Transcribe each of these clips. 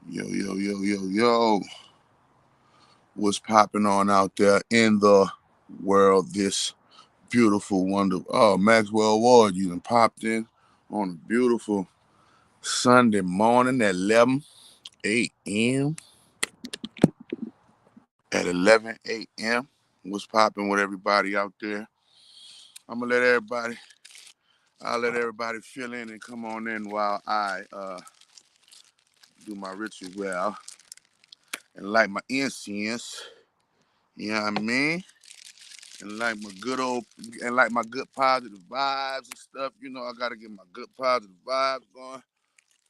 Yo, yo, yo, yo, yo. What's popping on out there in the world this beautiful, wonderful. Oh, Maxwell Ward, you done popped in on a beautiful Sunday morning at 11 a.m. At 11 a.m. What's popping with everybody out there? I'm gonna I'll let everybody fill in and come on in while I do my ritual well and light my incense. You know what I mean? And like my good old and like my good positive vibes and stuff. You know, I gotta get my good positive vibes going.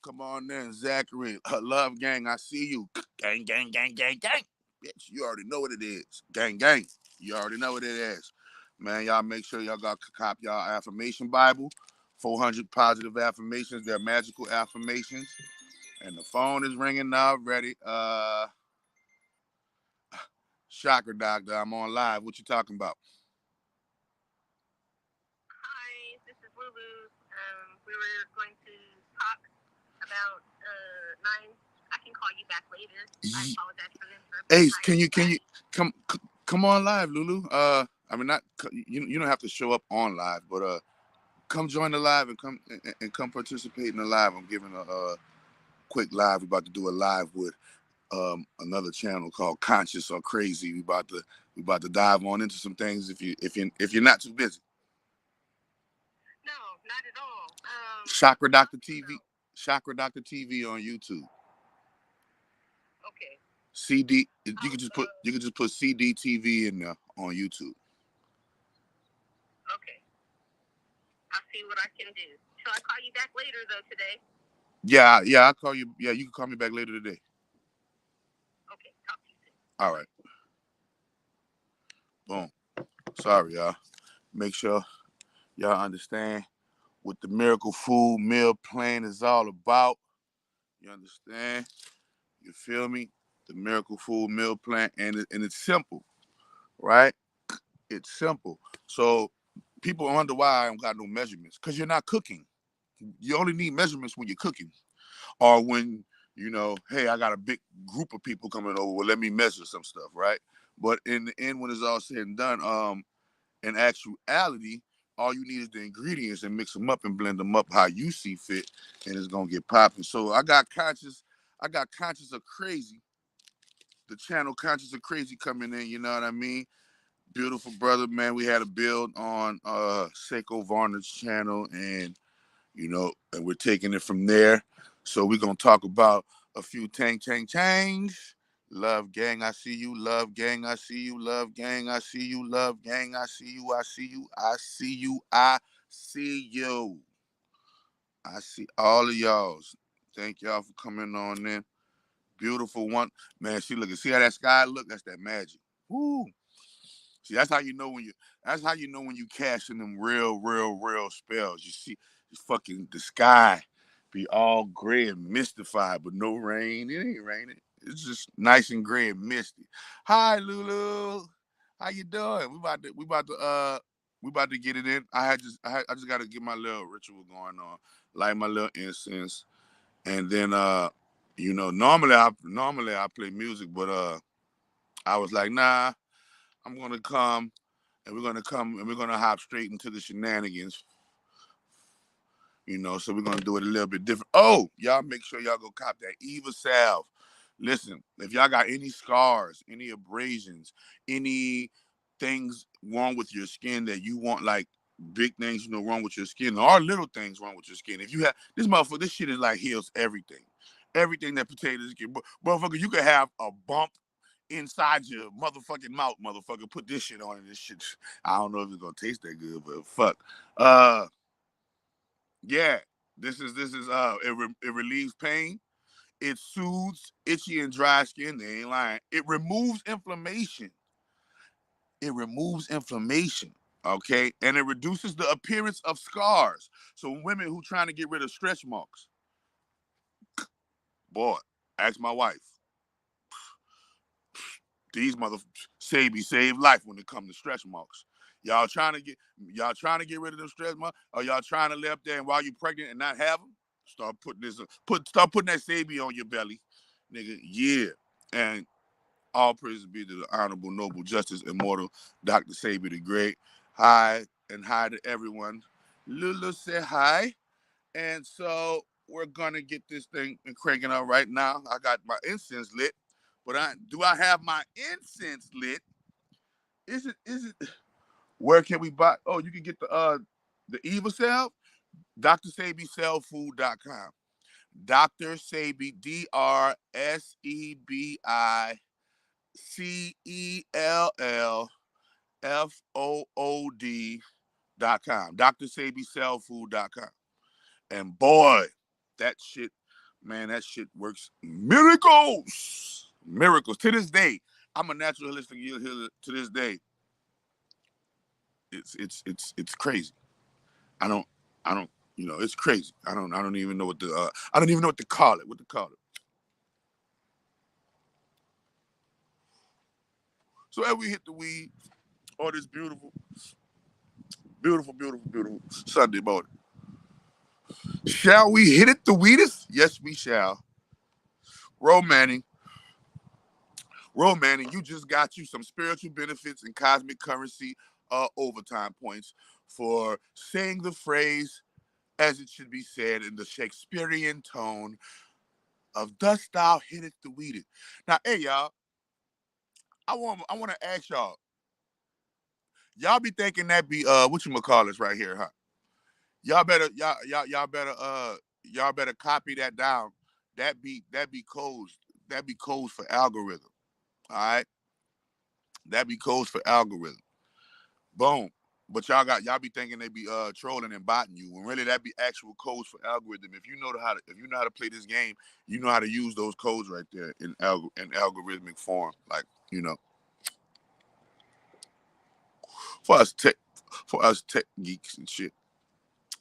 Come on in, Zachary. Love gang, I see you. Gang, gang, gang, gang, gang. Bitch, you already know what it is. Gang, gang. You already know what it is. Man, y'all make sure y'all got copy y'all affirmation Bible. 400 positive affirmations. They're magical affirmations. And the phone is ringing now. Ready. Chakra doctor, I'm on live. What you talking about? Hi, this is Lulu. We were going to talk about nine. I can call you back later. I apologize for the interruption. Ace, can you come on live, Lulu? I mean, not you don't have to show up on live, but come join the live and come participate in the live. I'm giving a quick live. We're about to do a live with another channel called ConscienceOrCrazy. We about to dive on into some things if you're not too busy. No, not at all. Chakra Doctor TV, Chakra Doctor TV on YouTube. Okay. CD, you can just put CD TV in there on YouTube. Okay. I'll see what I can do. Shall I call you back later though today? Yeah, I'll call you. Yeah, you can call me back later today. Okay, talk to you soon. All right. Boom. Sorry, y'all. Make sure y'all understand what the miracle food meal plan is all about. You understand? You feel me? The miracle food meal plan, and it's simple, right? It's simple. So people wonder why I don't got no measurements, because you're not cooking. You only need measurements when you're cooking, or when hey, I got a big group of people coming over. Well, let me measure some stuff, right? But in the end, when it's all said and done, in actuality, all you need is the ingredients and mix them up and blend them up how you see fit, and it's gonna get popping. So I got Conscience of Crazy, the channel Conscience of Crazy coming in. You know what I mean? Beautiful brother, man. We had a build on Seiko Varner's channel, and and we're taking it from there. So we're gonna talk about a few change. Love gang, I see you. Love gang, I see you. Love gang, I see you. Love gang, I see you. I see you. I see you. I see you. I see all of y'all. Thank y'all for coming on in. Beautiful one, man. See how that sky look? That's that magic. Woo. See, that's how you know when you cash in them real spells. You see, fucking the sky be all gray and mystified, but no rain. It ain't raining. It's just nice and gray and misty. Hi, Lulu. How you doing? We about to get it in. I just got to get my little ritual going on, light my little incense, and then normally I play music, but I was like, nah, I'm gonna come and we're gonna hop straight into the shenanigans. So we're gonna do it a little bit different. Oh, y'all make sure y'all go cop that Eva salve. Listen, if y'all got any scars, any abrasions, any things wrong with your skin that you want, like big things, wrong with your skin, or little things wrong with your skin. If you have this shit is like heals everything. Everything that pertains to the skin. Motherfucker, you could have a bump inside your motherfucking mouth, motherfucker. Put this shit on and this shit. I don't know if it's gonna taste that good, but fuck. Yeah. It relieves pain. It soothes itchy and dry skin. They ain't lying. It removes inflammation. Okay, and it reduces the appearance of scars. So women who trying to get rid of stretch marks, boy, ask my wife. These save life when it comes to stretch marks. Y'all trying to get rid of them stretch marks, or y'all trying to lay up there and while you pregnant and not have them? Start putting that Sabi on your belly, nigga. Yeah. And all praise be to the Honorable Noble Justice Immortal Dr. Sabi the Great. Hi and hi to everyone. Lulu said hi. And so we're gonna get this thing cranking up right now. I got my incense lit, but do I have my incense lit? Is it where can we buy? Oh, you can get the Eva Cell, DrSabiCellFood.com. Dr. Sabi, DrSabiCellFood.com. DrSabiCellFood.com. And boy, that shit, man, that shit works miracles. Miracles. To this day, I'm a natural holistic healer to this day. It's crazy. I don't, it's crazy. I don't even know what I don't even know what to call it. So as we hit the weed on this beautiful, beautiful, beautiful, beautiful Sunday morning, shall we hit it the weedest? Yes, we shall. Romanning, you just got you some spiritual benefits and cosmic currency overtime points for saying the phrase as it should be said in the Shakespearean tone of "Dost thou hit it the weedest?" Now, hey y'all, I want to ask y'all. Y'all be thinking that be whatchamacallits right here, huh? Y'all better copy that down. That be codes. That be codes for algorithm. All right? That be codes for algorithm. Boom. But y'all be thinking they be trolling and botting you when really that be actual codes for algorithm. If you know how to play this game, you know how to use those codes right there in algorithmic form. Like, for us tech geeks and shit.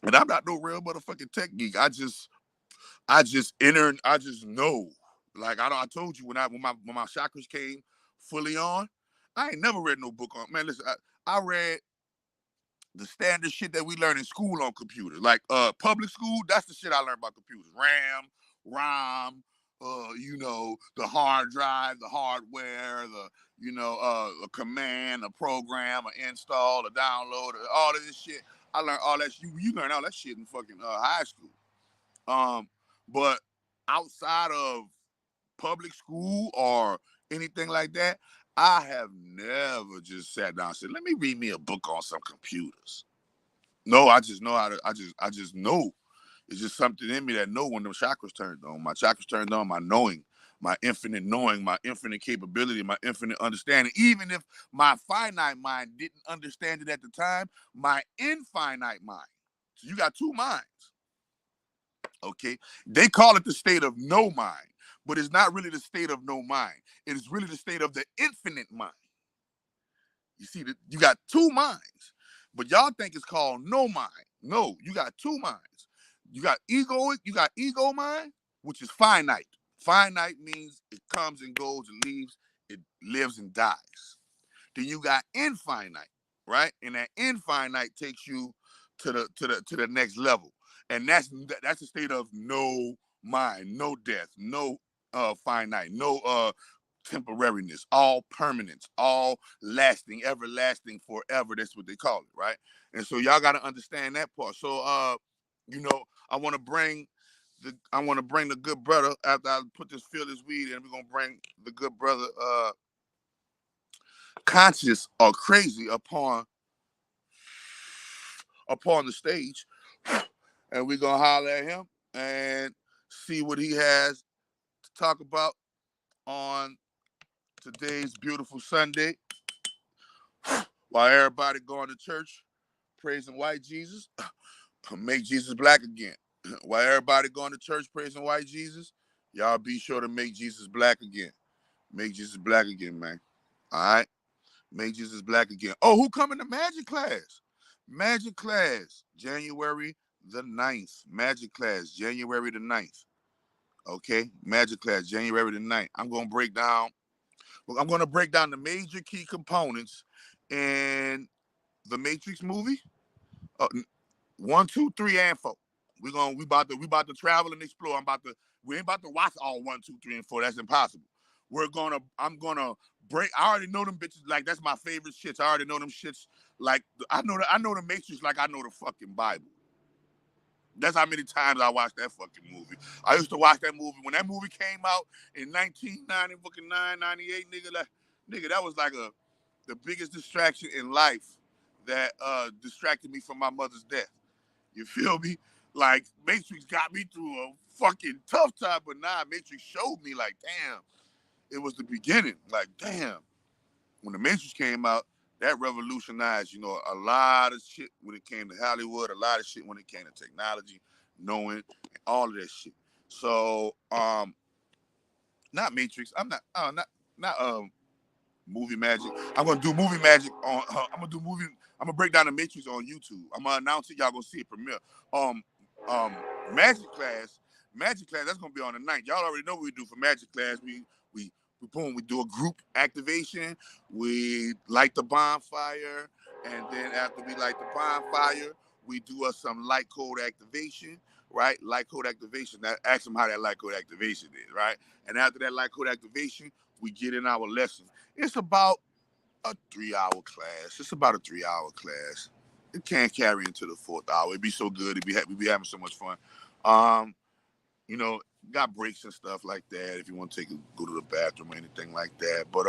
And I'm not no real motherfucking tech geek. I just I just know. Like I told you when my chakras came fully on, I ain't never read no book on. Man, listen, I read the standard shit that we learn in school on computers. Like public school, that's the shit I learned about computers. RAM, ROM, the hard drive, the hardware, a command, a program, an install, a download, all of this shit. I learned all that. You learn all that shit in fucking high school. But outside of public school or anything like that, I have never just sat down and said, "Let me read me a book on some computers." No, I just know how to. I just know. It's just something in me that know when the chakras turned on. My chakras turned on. My knowing, my infinite capability, my infinite understanding. Even if my finite mind didn't understand it at the time, my infinite mind. So you got two minds. Okay, they call it the state of no mind, but it's not really the state of no mind. It is really the state of the infinite mind. You see that you got two minds, but y'all think it's called no mind. No, you got two minds. You got ego mind, which is finite. Finite means it comes and goes and leaves, it lives and dies. Then you got infinite, right? And that infinite takes you to the next level. And that's a state of no mind, no death, no finite, no temporariness, all permanence, all lasting, everlasting, forever. That's what they call it, right? And so y'all got to understand that part. So I want to bring the good brother after I put feel this weed, and we're gonna bring the good brother conscious or crazy upon the stage, and we're gonna holler at him and see what he has to talk about on today's beautiful Sunday. While everybody going to church praising white Jesus, make Jesus black again. While everybody going to church praising white Jesus, y'all be sure to make Jesus black again. Make Jesus black again, man. All right? Make Jesus black again. Oh, who coming to magic class? Magic class, January the 9th. Magic class, January the 9th. Okay? Magic class, January the 9th. I'm going to break down the major key components in the Matrix movie. 1, 2, 3, and 4. We about to travel and explore. We ain't about to watch all 1, 2, 3, and 4. That's impossible. I'm gonna break. I already know them bitches. Like, that's my favorite shits. I already know them shits. Like, I know the Matrix like I know the fucking Bible. That's how many times I watched that fucking movie. I used to watch that movie when that movie came out in 1999, 98, nigga, that was like the biggest distraction in life that distracted me from my mother's death. You feel me? Like, Matrix got me through a fucking tough time, but nah, Matrix showed me, like, damn, it was the beginning. Like, damn, when the Matrix came out, that revolutionized, a lot of shit when it came to Hollywood, a lot of shit when it came to technology, knowing, and all of that shit. So, not Matrix. I'm not movie magic. I'm gonna do movie magic on. I'm gonna break down the Matrix on YouTube. I'm gonna announce it. Y'all gonna see it premiere. Um, um, Magic class. Magic class. That's gonna be on the 9th. Y'all already know what we do for Magic class. We do a group activation. We light the bonfire, and then after we light the bonfire, we do some light code activation. Right, light code activation. That ask them how that light code activation is. Right, and after that light code activation, we get in our lesson. It's about a 3-hour class. It's about a 3-hour class. It can't carry into the 4th hour. It'd be so good. We'd be having so much fun. Um, you know, got breaks and stuff like that if you want to go to the bathroom or anything like that. But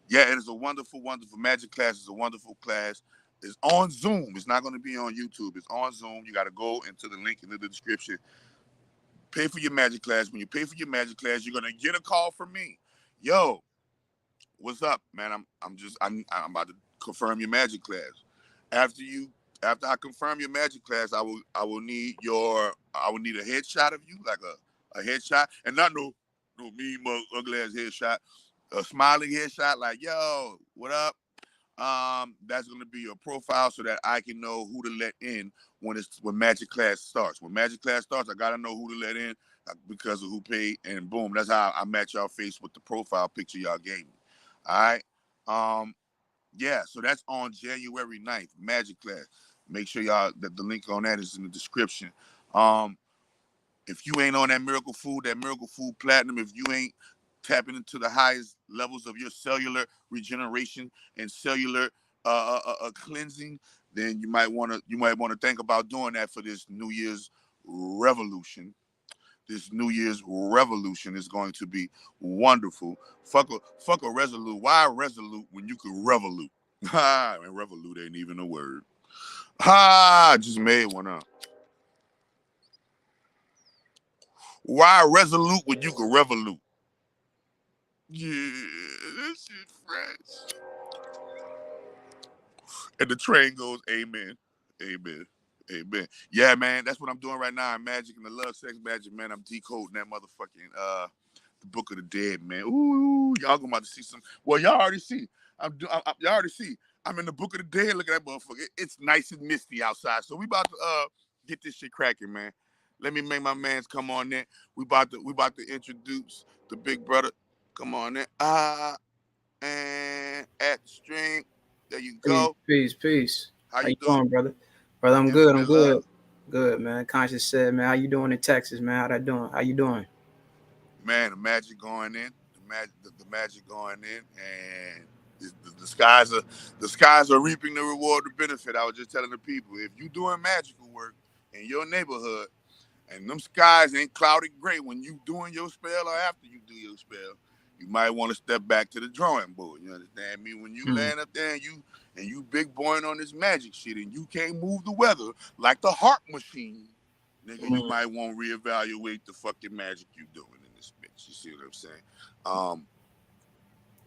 yeah, it is a wonderful, wonderful Magic class. It's a wonderful class. It's on Zoom. It's not going to be on YouTube. It's on Zoom. You got to go into the link in the description. Pay for your Magic class. When you pay for your Magic class, you're going to get a call from me. Yo, what's up, man? I'm about to confirm your Magic class. After I confirm your Magic class, I will need a headshot of you, like a headshot, and not no mean mug ugly ass headshot, a smiling headshot, like, yo, what up? That's gonna be your profile so that I can know who to let in when Magic class starts. When Magic class starts, I gotta know who to let in because of who paid, and boom, that's how I match y'all face with the profile picture y'all gave me. All right. Yeah, so that's on January 9th, Magic class. Make sure y'all that the link on that is in the description. If you ain't on that Miracle Food Platinum, if you ain't tapping into the highest levels of your cellular regeneration and cellular cleansing, then you might want to think about doing that for this New Year's revolution. This New Year's revolution is going to be wonderful. Fuck a resolute. Why resolute when you could revolute? Ha! And revolute ain't even a word. Ha! I just made one up. Why resolute when you could revolute? Yeah, that shit fresh. And the train goes, amen, amen, amen. Yeah, man, that's what I'm doing right now. I'm Magic and the Love Sex Magic, man. I'm decoding that motherfucking the Book of the Dead, man. Ooh, y'all gonna about to see some. Well, y'all already see. Y'all already see. I'm in the Book of the Dead. Look at that motherfucker. It's nice and misty outside, so we about to get this shit cracking, man. Let me make my mans come on there. We about to introduce the big brother. Come on there. And at the string. There you go. Peace. How How you you doing? doing, brother? Brother, I'm good. I'm Infinite good. love. Good, man. Conscious said, man, how you doing in Texas, man? How that doing? How you doing? Man, the magic going in. The magic going in, and the skies are reaping the reward, the benefit. I was just telling the people, if you doing magical work in your neighborhood, and them skies ain't cloudy gray when you doing your spell or after you do your spell, you might want to step back to the drawing board. You understand me? When you Mm, land up there and you big boying on this magic shit and you can't move the weather like the heart machine, nigga, you mm, might want to reevaluate the fucking magic you doing in this bitch. You see what I'm saying? Um,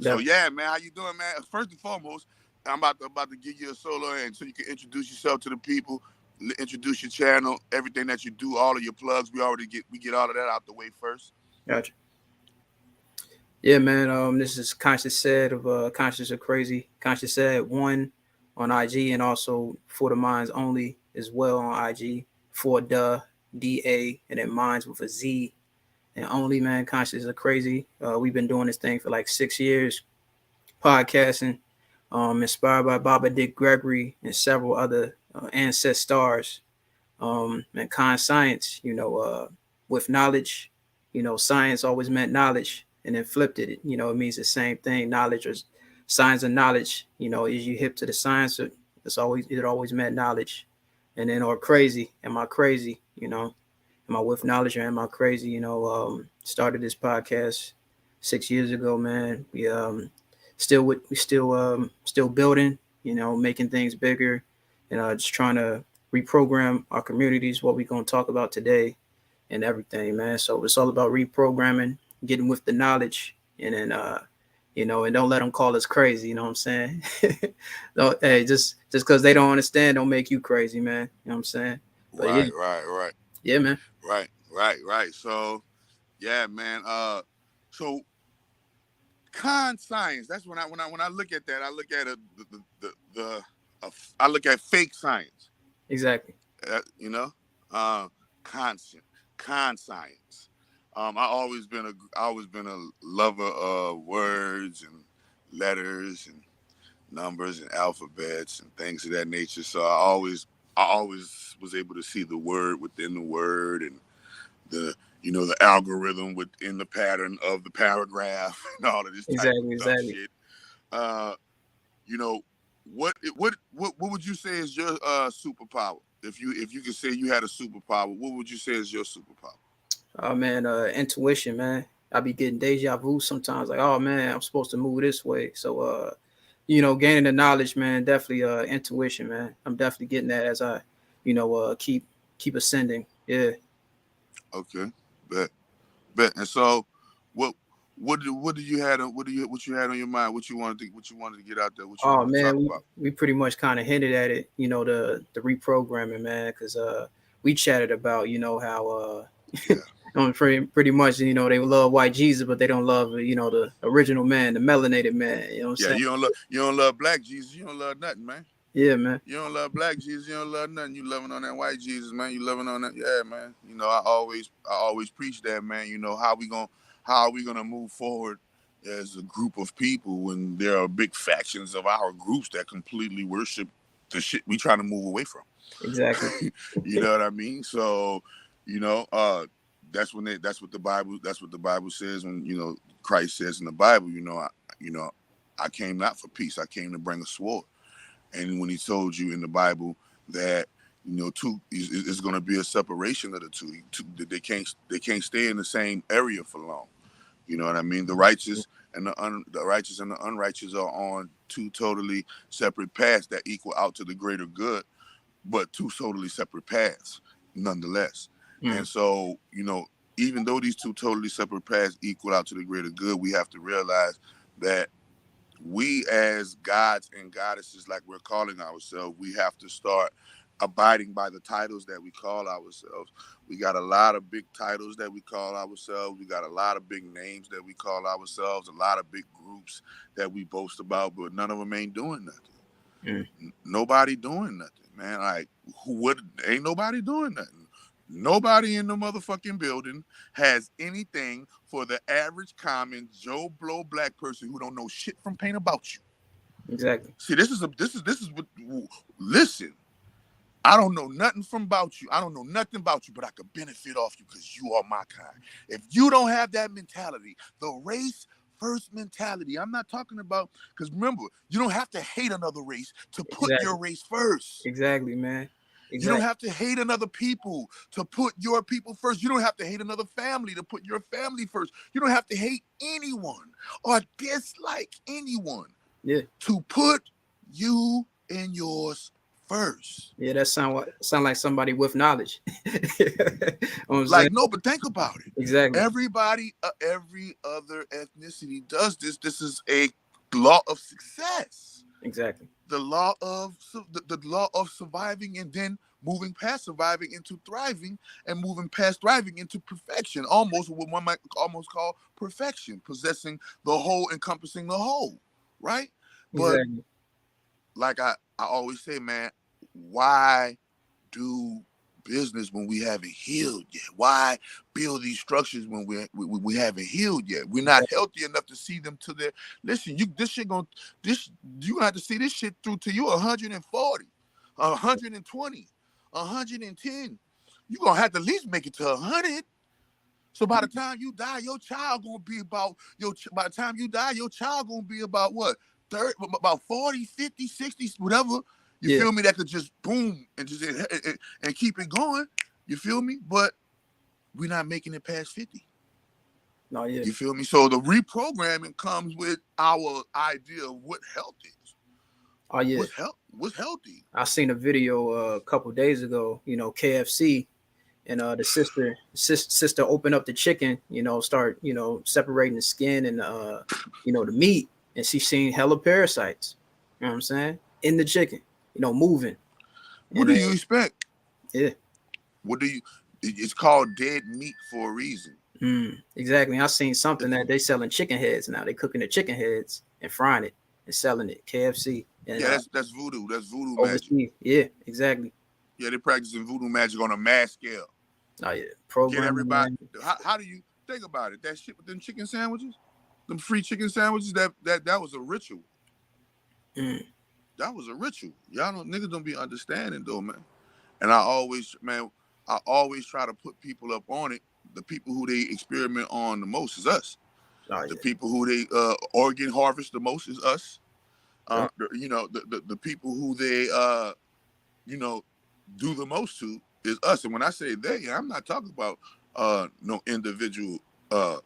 so definitely. yeah, man, how you doing, man? First and foremost, I'm about to give you a solo, and so you can introduce yourself to the people, introduce your channel, everything that you do, all of your plugs. We get all of that out the way first. Gotcha. Yeah, man. This is Conscious said of Conscious or Crazy. Conscious said one on IG and also for the minds only as well on IG for the DA and then minds with a Z and only, man. Conscious or Crazy. We've been doing this thing for like 6 years, podcasting. Inspired by Baba Dick Gregory and several other ancestors. And science, with knowledge, science always meant knowledge, and then flipped it. It means the same thing. Knowledge or science and knowledge. Is you hip to the science, it always meant knowledge. And then or crazy. Am I crazy? Am I with knowledge or am I crazy? Started this podcast 6 years ago, man. We still building. Making things bigger, and just trying to reprogram our communities. What we gonna talk about today, and everything, man. So it's all about reprogramming, getting with the knowledge, and then and don't let them call us crazy. You know what I'm saying? Hey, just because they don't understand, don't make you crazy, man. You know what I'm saying? But Right. yeah, man. Right. So, yeah, man. So science. That's when I look at that. I look at I look at fake science. Exactly. Conscience, science. I always been a lover of words and letters and numbers and alphabets and things of that nature. So I always was able to see the word within the word, and the the algorithm within the pattern of the paragraph and all of this type of dumb shit. What would you say is your superpower? If you could say you had a superpower, what would you say is your superpower? Oh man, intuition, man. I be getting deja vu sometimes, like, oh man, I'm supposed to move this way. So gaining the knowledge, man, definitely intuition, man. I'm definitely getting that as I, keep ascending. Yeah. Okay. Bet. And so what do you had what you had on your mind? What you wanted to get out there? What you Oh wanted to talk man, about? we pretty much kind of hinted at it, the reprogramming, man, because we chatted about, how Yeah. pretty much, they love white Jesus, but they don't love, the original man, the melanated man. You know what I'm Yeah, saying? you don't love black Jesus, you don't love nothing, man. Yeah, man. You don't love black Jesus, you don't love nothing. You loving on that white Jesus, man. You loving on that, yeah, man. I always preach that, man. How are we gonna move forward as a group of people when there are big factions of our groups that completely worship the shit we trying to move away from. Exactly. You know what I mean? So, that's what the Bible says when Christ says in the Bible. I came not for peace. I came to bring a sword. And when he told you in the Bible that two is going to be a separation of the two, they can't stay in the same area for long. You know what I mean? The righteous and the righteous and the unrighteous are on two totally separate paths that equal out to the greater good, but two totally separate paths nonetheless. And so, even though these two totally separate paths equal out to the greater good, we have to realize that we as gods and goddesses, like we're calling ourselves, we have to start abiding by the titles that we call ourselves. We got a lot of big titles that we call ourselves. We got a lot of big names that we call ourselves, a lot of big groups that we boast about, but none of them ain't doing nothing. Nobody doing nothing, man. Like, ain't nobody doing nothing. Nobody in the motherfucking building has anything for the average common Joe Blow black person who don't know shit from paint about you. Exactly. See, this is what. Listen, I don't know nothing about you. I don't know nothing about you, but I could benefit off you because you are my kind. If you don't have that mentality, the race first mentality. I'm not talking about, because remember, you don't have to hate another race to put your race first. Exactly, man. Exactly. You don't have to hate another people to put your people first. You don't have to hate another family to put your family first. You don't have to hate anyone or dislike anyone to put you and yours first. Yeah, that sound like somebody with knowledge. Like, no, but think about it. Exactly. Everybody, every other ethnicity does this. This is a law of success. Exactly. The law of surviving, and then moving past surviving into thriving, and moving past thriving into perfection. Almost what one might almost call perfection, possessing the whole, encompassing the whole, right? But like I always say, man, why do business when we haven't healed yet? Why build these structures when we haven't healed yet? We're not healthy enough to see them to their. Listen, you gonna have to see this shit through to you 140, 120, 110. You're gonna have to at least make it to 100. So by the time you die, your child gonna be about by the time you die, your child gonna be about what? 30, about 40, 50, 60, whatever. You feel me? That could just boom and just and keep it going. You feel me? But we're not making it past 50. No, yeah. You feel me? So the reprogramming comes with our idea of what health is. Oh yeah. What's healthy? I seen a video a couple days ago. You know, KFC. And the sister opened up the chicken, start, separating the skin and, the meat. And she seen hella parasites, you know what I'm saying, in the chicken, moving. What do you expect? Yeah. It's called dead meat for a reason. Exactly. I seen something that they selling chicken heads now. They cooking the chicken heads and frying it and selling it. KFC. And, yeah, that's voodoo. That's voodoo magic. Yeah, exactly. Yeah, they're practicing voodoo magic on a mass scale. Oh yeah, program. Get everybody. How do you think about it? That shit with them chicken sandwiches, them free chicken sandwiches. That was a ritual. That was a ritual. Niggas don't be understanding though, man. And I always try to put people up on it. The people who they experiment on the most is us. Oh, the people who they organ harvest the most is us. The people who they do the most to is us. And when I say they, I'm not talking about no individual, what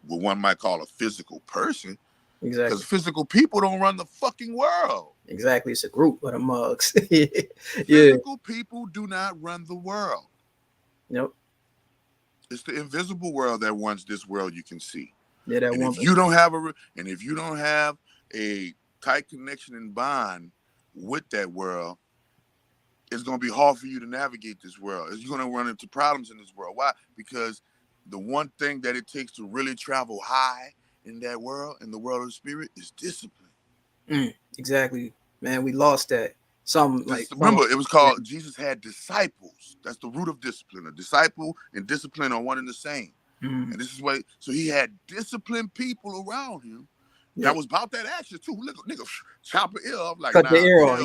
one might call a physical person. Exactly. Because physical people don't run the fucking world. Exactly. It's a group of the mugs. Physical people do not run the world. Nope. It's the invisible world that runs this world you can see. Yeah, that and one. If you don't have a tight connection and bond with that world, it's going to be hard for you to navigate this world. You're going to run into problems in this world. Why? Because the one thing that it takes to really travel high in that world, in the world of the spirit, is discipline. Exactly. Man, we lost that. Remember, it was called Jesus had disciples. That's the root of discipline. A disciple and discipline are one and the same. And this is why, so he had disciplined people around him. That was about that action too. Look, nigga, chop an ear off, like cut the ear off.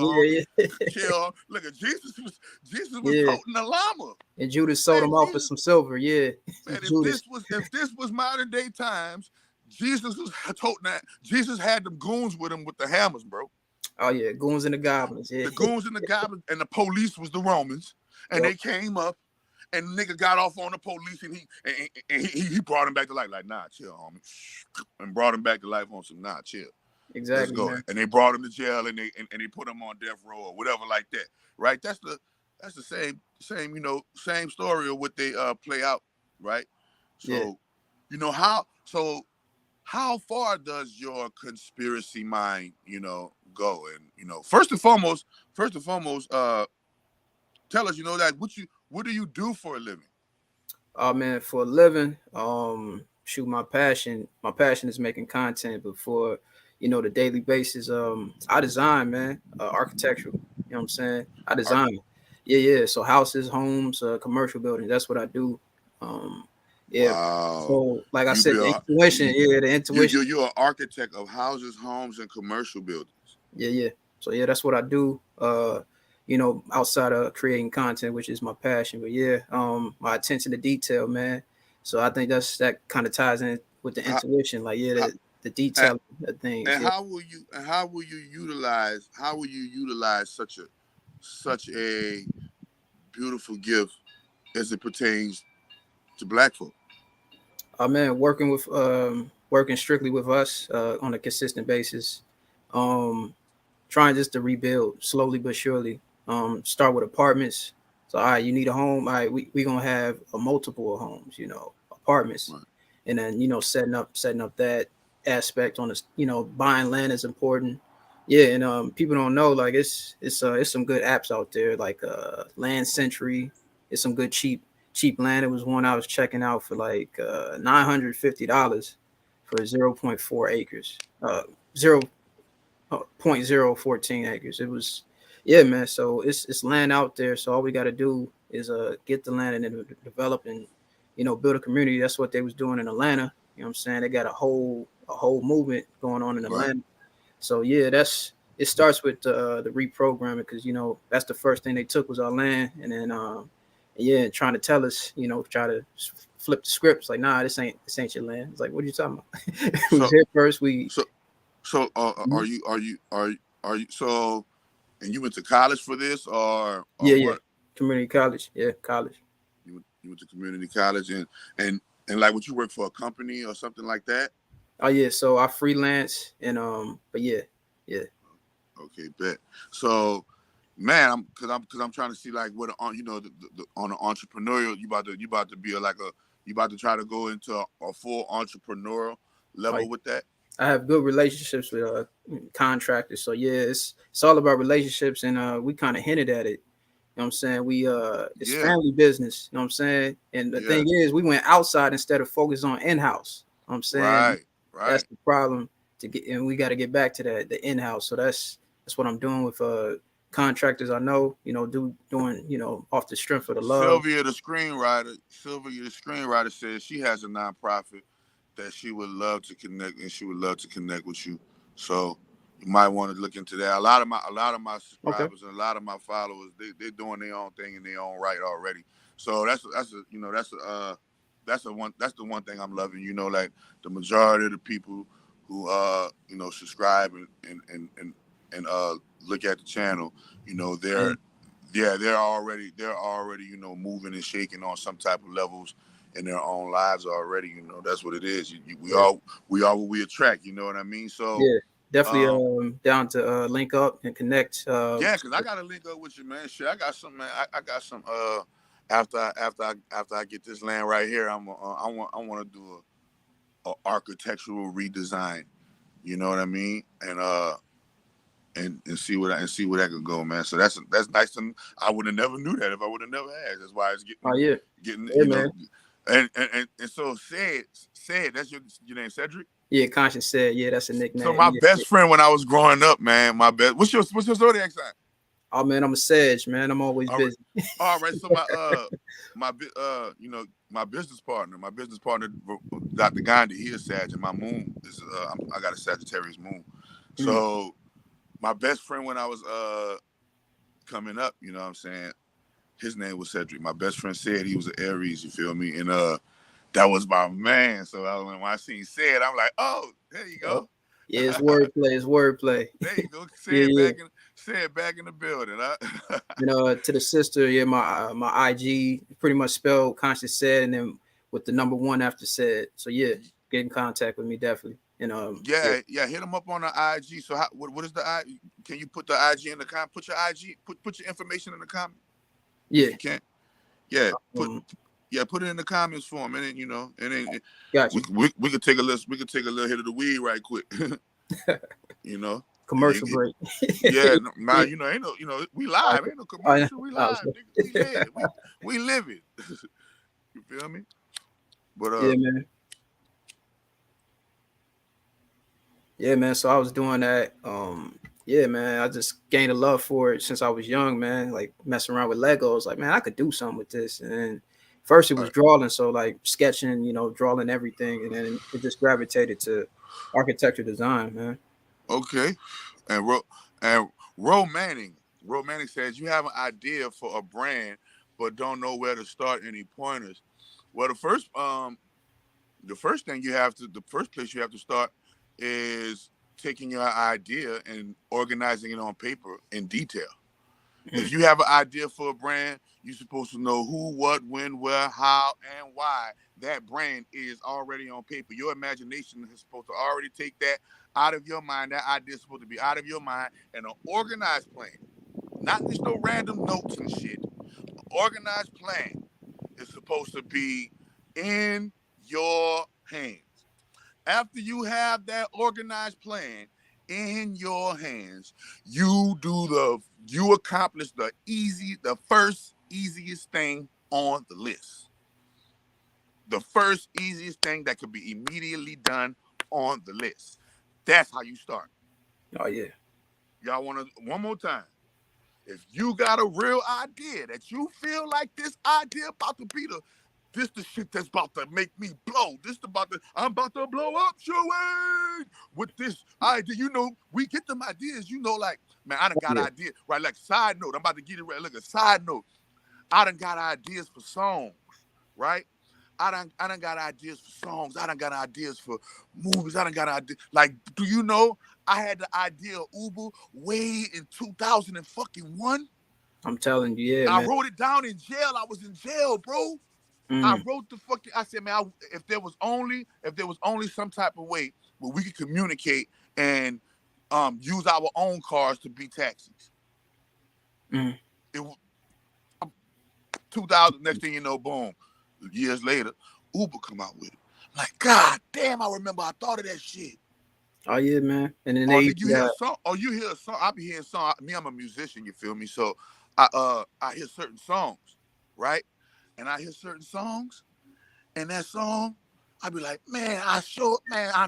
Chill. Look at Jesus was toting the llama, and Judas sold him off for some silver. Yeah, man. If this was modern day times, Jesus was toting that. Jesus had them goons with him with the hammers, bro. Oh yeah, goons and the goblins. Yeah, the goons and the goblins, and the police was the Romans, and they came up. And the nigga got off on the police, and he brought him back to life. Like, nah, chill, homie. And brought him back to life on some, nah, chill. Exactly. Let's go. Man. And they brought him to jail, and they put him on death row or whatever like that. Right? That's the same story of what they play out. Right? So, how far does your conspiracy mind, go? And first and foremost, tell us, what do you do for a living? Oh man, for a living, my passion is making content, but for the daily basis, I design, man, architectural. You know what I'm saying? I design. Yeah. So houses, homes, commercial buildings. That's what I do. Wow. So like I said, the intuition. You're an architect of houses, homes, and commercial buildings. Yeah. So that's what I do. Outside of creating content, which is my passion, but my attention to detail, man. So I think that kind of ties in with the intuition, the detail of things. And how will you utilize such a beautiful gift as it pertains to Black folk? Man, working strictly with us on a consistent basis, trying just to rebuild slowly but surely. Start with apartments. So, all right, you need a home. All right, we gonna have a multiple of homes, apartments, right. And then setting up that aspect on this. Buying land is important. Yeah, and people don't know, like it's some good apps out there, like Land Century. It's some good cheap land. It was one I was checking out for like $950 for 0.4 acres, 0.014 acres. It was. Yeah, man. So it's land out there. So all we got to do is get the land and then develop and build a community. That's what they was doing in Atlanta. You know what I'm saying? They got a whole movement going on in Atlanta. Right. So yeah, that's it starts with the reprogramming, because that's the first thing they took was our land, and then yeah, trying to tell us, try to flip the scripts like, nah, this ain't your land. It's like, what are you talking about? We was So here first. We so so Mhm. are you so, and you went to college for this or Yeah, what? community college, yeah, college. You went to community college and and like, would you work for a company or something like that? Oh yeah, so I freelance and but yeah, yeah. Okay, bet. So, man, I'm trying to see like what on the entrepreneurial, you about to be you about to try to go into a full entrepreneurial Oh, level with that. I have good relationships with contractors. So yeah, it's all about relationships, and we kind of hinted at it. You know what I'm saying? We it's Yeah, family business, you know what I'm saying? And the yeah, thing is, we went outside instead of focus on in-house. You know what I'm saying? right, That's right. the problem to get, and we got to get back to that, the in-house. So that's what I'm doing with contractors I know, doing, off the strength of the love. Sylvia the screenwriter says she has a nonprofit that she would love to connect, and she would love to connect with you. So you might want to look into that. A lot of my Okay. subscribers and a lot of my followers, they're doing their own thing in their own right already. So that's the one thing I'm loving. Like the majority of the people who subscribe and look at the channel, they're And yeah, they're already moving and shaking on some type of levels in their own lives already. That's what it is. yeah, We are what we attract. You know what I mean? So, yeah, definitely um, down to link up and connect. yeah, because I gotta link up with you, man. Shit, I got some, man. I got some. After I get this land right here, I want to do a architectural redesign. You know what I mean? And see where that could go, man. So that's nice. I would have never knew that if I would have never asked. That's why it's Oh getting yeah, getting yeah, man. and so said that's your name, Cedric. Yeah, Conscience said, yeah, that's a So nickname. my Yeah, yeah. best friend when I was growing up, man, my best. What's your zodiac sign? Oh man, I'm a Sage, man. I'm always All right, busy. all right. So my business partner, Dr. Gandhi, he is Sag, and my moon is I got a Sagittarius moon. Mm. So my best friend when I was coming up, you know what I'm saying? His name was Cedric. My best friend said he was an Aries, you feel me? And that was my man. So when I seen said, I'm like, oh, there you Oh, go. yeah, it's wordplay. It's wordplay. There you go. Yeah, yeah. Say it back in the building, huh? To the sister, yeah, my IG pretty much spelled Conscious said, and then with the number one after said. So yeah, get in contact with me definitely. And yeah, Yeah. Hit him up on the IG. So what is the I? Can you put the IG in the comment? Put your IG. Put your information in the comment yeah. if you can. Yeah. Put Um, yeah. Put it in the comments for him, and then and then got you. we could take a list. We could take a little hit of the weed right quick. you know. And Commercial break. yeah, no, nah, Yeah. ain't no, we I, live, ain't no I, commercial, we I was live, like, nigga, we live, we live it. You feel me? But yeah, man. Yeah, man. So I was doing that. Yeah, man. I just gained a love for it since I was young, man. Like messing around with Legos. Like, man, I could do something with this. And then first it all was right, drawing, so like sketching, drawing everything, and then it just gravitated to architecture design, man. okay. And and Ro Manning, says you have an idea for a brand, but don't know where to start. Any pointers? Well, the first place you have to start is taking your idea and organizing it on paper in detail. If you have an idea for a brand, you're supposed to know who, what, when, where, how, and why that brand is already on paper. Your imagination is supposed to already take that out of your mind. That idea is supposed to be out of your mind and an organized plan. Not just no random notes and shit. An organized plan is supposed to be in your hands. After you have that organized plan in your hands, you accomplish the first easiest thing on the list. The first easiest thing that could be immediately done on the list. That's how you start. Oh yeah. Y'all want to one more time? If you got a real idea that you feel like this idea about to be This the shit that's about to make me blow. I'm about to blow up, Shoei. With this idea, you know, we get them ideas, you know, like, man, I done got ideas, right? Like, side note, I'm about to get it right. Look, a side note, I done got ideas for songs, right? I done got ideas for songs. I done got ideas for movies. I done got ideas. Like, do you know I had the idea of Uber way in 2001? I'm telling you, yeah, I man. wrote it down in jail. I was in jail, bro. I wrote I said, man, if there was only some type of way where we could communicate and use our own cars to be taxis. It was 2000. Next thing you know, boom. Years later, Uber come out with it. I'm like, God damn, I remember I thought of that shit. Oh yeah, man. And then Did you hear a song? Oh, you hear a song? I be hearing songs. Me, I'm a musician. You feel me? So I hear certain songs, right? And I hear certain songs, and that song, I be like, man, I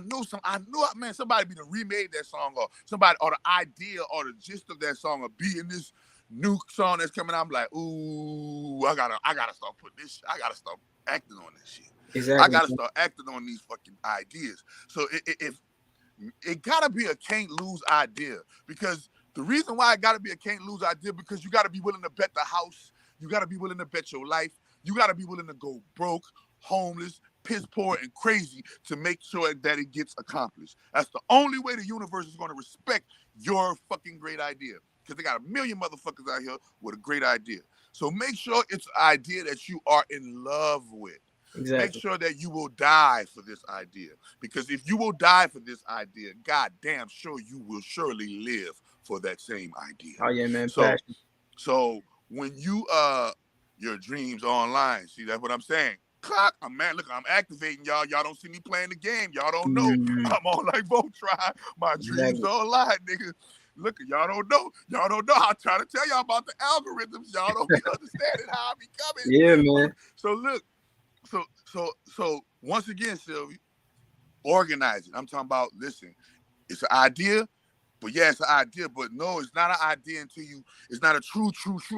knew somebody be done remade that song, or somebody, or the idea or the gist of that song, or be in this new song that's coming out. I'm like, ooh, I gotta start putting this. I gotta start acting on this shit. Exactly. I gotta start acting on these fucking ideas. So it gotta be a can't lose idea, because the reason why it gotta be a can't lose idea, because you gotta be willing to bet the house, you gotta be willing to bet your life, you gotta be willing to go broke, homeless, piss poor, and crazy to make sure that it gets accomplished. That's the only way the universe is gonna respect your fucking great idea, because they got a million motherfuckers out here with a great idea. So make sure it's an idea that you are in love with. Exactly. Make sure that you will die for this idea, because if you will die for this idea, God damn sure you will surely live for that same idea. Oh yeah, man. So when you your dreams online, see, that's what I'm saying. Clock, man, look, I'm activating y'all. Y'all don't see me playing the game. Y'all don't know. I'm on like Voltron. My dreams online, nigga. Look, y'all don't know. Y'all don't know. I try to tell y'all about the algorithms. Y'all don't be understanding how I be coming. Yeah, man. So look. So once again, Sylvie, organize it. I'm talking about, listen, it's an idea, but yeah, it's an idea, but no, it's not an idea until it's not a true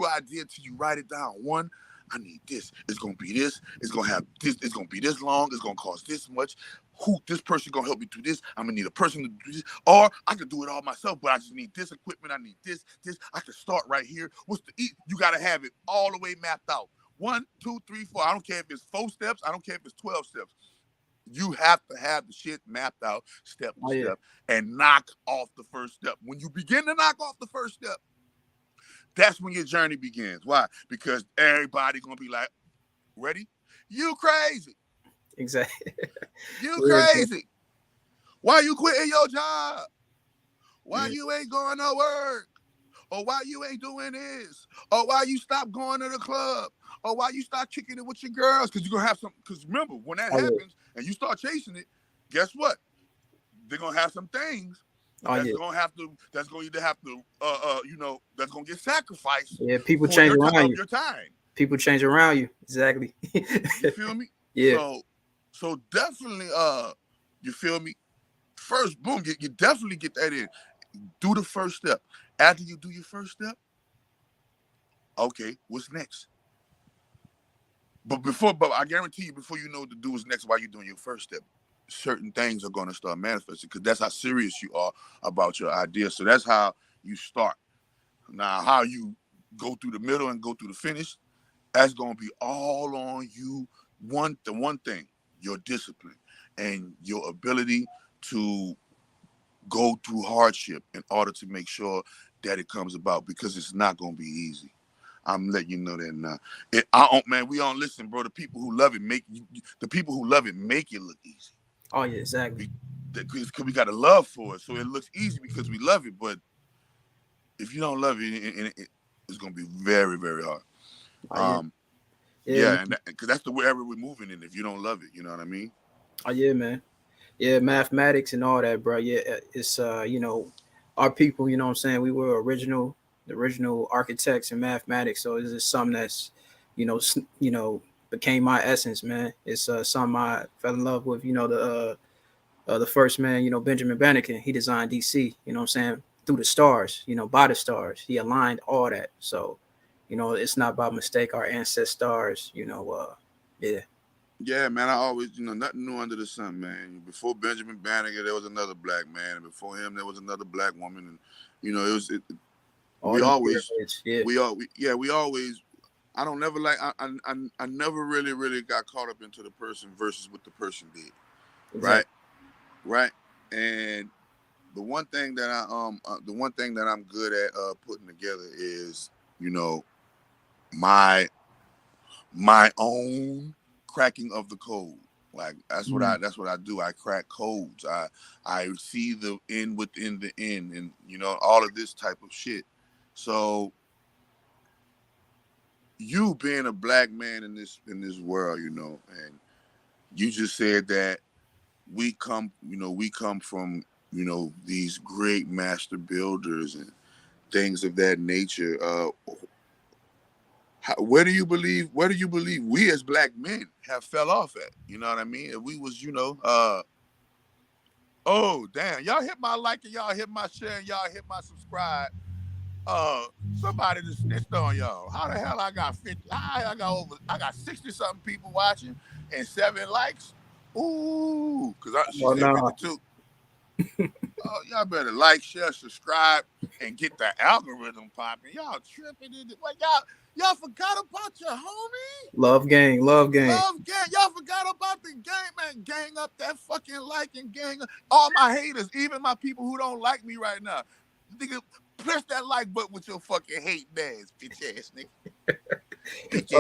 idea until you write it down. One, I need this. It's gonna be this. It's gonna have this. It's gonna be this long. It's gonna cost this much. This person gonna help me do this? I'm gonna need a person to do this, or I can do it all myself. But I just need this equipment. I need this. I can start right here. You gotta have it all the way mapped out. 1, 2, 3, 4. I don't care if it's 4 steps. I don't care if it's 12 steps. You have to have the shit mapped out step by step and knock off the first step. When you begin to knock off the first step, that's when your journey begins. Why? Because everybody gonna be like, ready? You crazy. Exactly. You crazy. Why you quitting your job? Why you ain't going to work? Or why you ain't doing this? Or why you stop going to the club? Or why you start kicking it with your girls? Because you're gonna have some. Because remember, when that happens and you start chasing it, guess what? They're gonna have some things that's gonna either have to that's gonna get sacrificed. Yeah, people change around you. Your time. People change around you. Exactly. You feel me? Yeah. So definitely, you feel me? First, boom, you definitely get that in. Do the first step. After you do your first step, okay, what's next? But I guarantee you, before you know what to do what's next while you're doing your first step, certain things are going to start manifesting, because that's how serious you are about your idea. So that's how you start. Now, how you go through the middle and go through the finish, that's going to be all on you. The one thing, your discipline and your ability to go through hardship in order to make sure that it comes about, because it's not going to be easy. I'm letting you know that now. Man, we don't listen, bro. The people who love it make it look easy. Oh yeah, exactly. Because we got a love for it, so it looks easy because we love it. But if you don't love it, it's going to be very, very hard. And because that's the way we're moving in. If you don't love it, you know what I mean? Oh yeah, man. Yeah, mathematics and all that, bro. Yeah, it's our people. You know what I'm saying? We were the original architects in mathematics. So this is something that's, became my essence, man. It's something I fell in love with. The first man, Benjamin Banneker, he designed DC. You know what I'm saying? Through the stars, by the stars, he aligned all that. So, it's not by mistake. Our ancestors, yeah. Yeah, man. I always, nothing new under the sun, man. Before Benjamin Banneker, there was another black man, and before him, there was another black woman, and it was. All We them always, pyramids, yeah, we always. I don't never like. I never really got caught up into the person versus what the person did. exactly. Right, right. And the one thing that I'm good at putting together is, my my own cracking of the code. Like that's what I do. I crack codes. I see the end within the end, and all of this type of shit. So you being a black man in this world, and you just said that we come from these great master builders and things of that nature. Where do you believe we as black men have fell off at? You know what I mean? If we was, oh damn, y'all hit my like and y'all hit my share and y'all hit my subscribe. Somebody just snitched on y'all. How the hell I got 50? I got 60 something people watching and 7 likes. Ooh, she Oh said no, 52. Oh, y'all better like, share, subscribe, and get the algorithm popping. Y'all tripping in it. What y'all forgot about your homie? love gang, love gang. Love gang. Y'all forgot about the gang, man. Gang up that fucking like and gang up. All my haters, even my people who don't like me right now. Nigga, press that like button with your fucking hate ass, bitch ass nigga. Bitch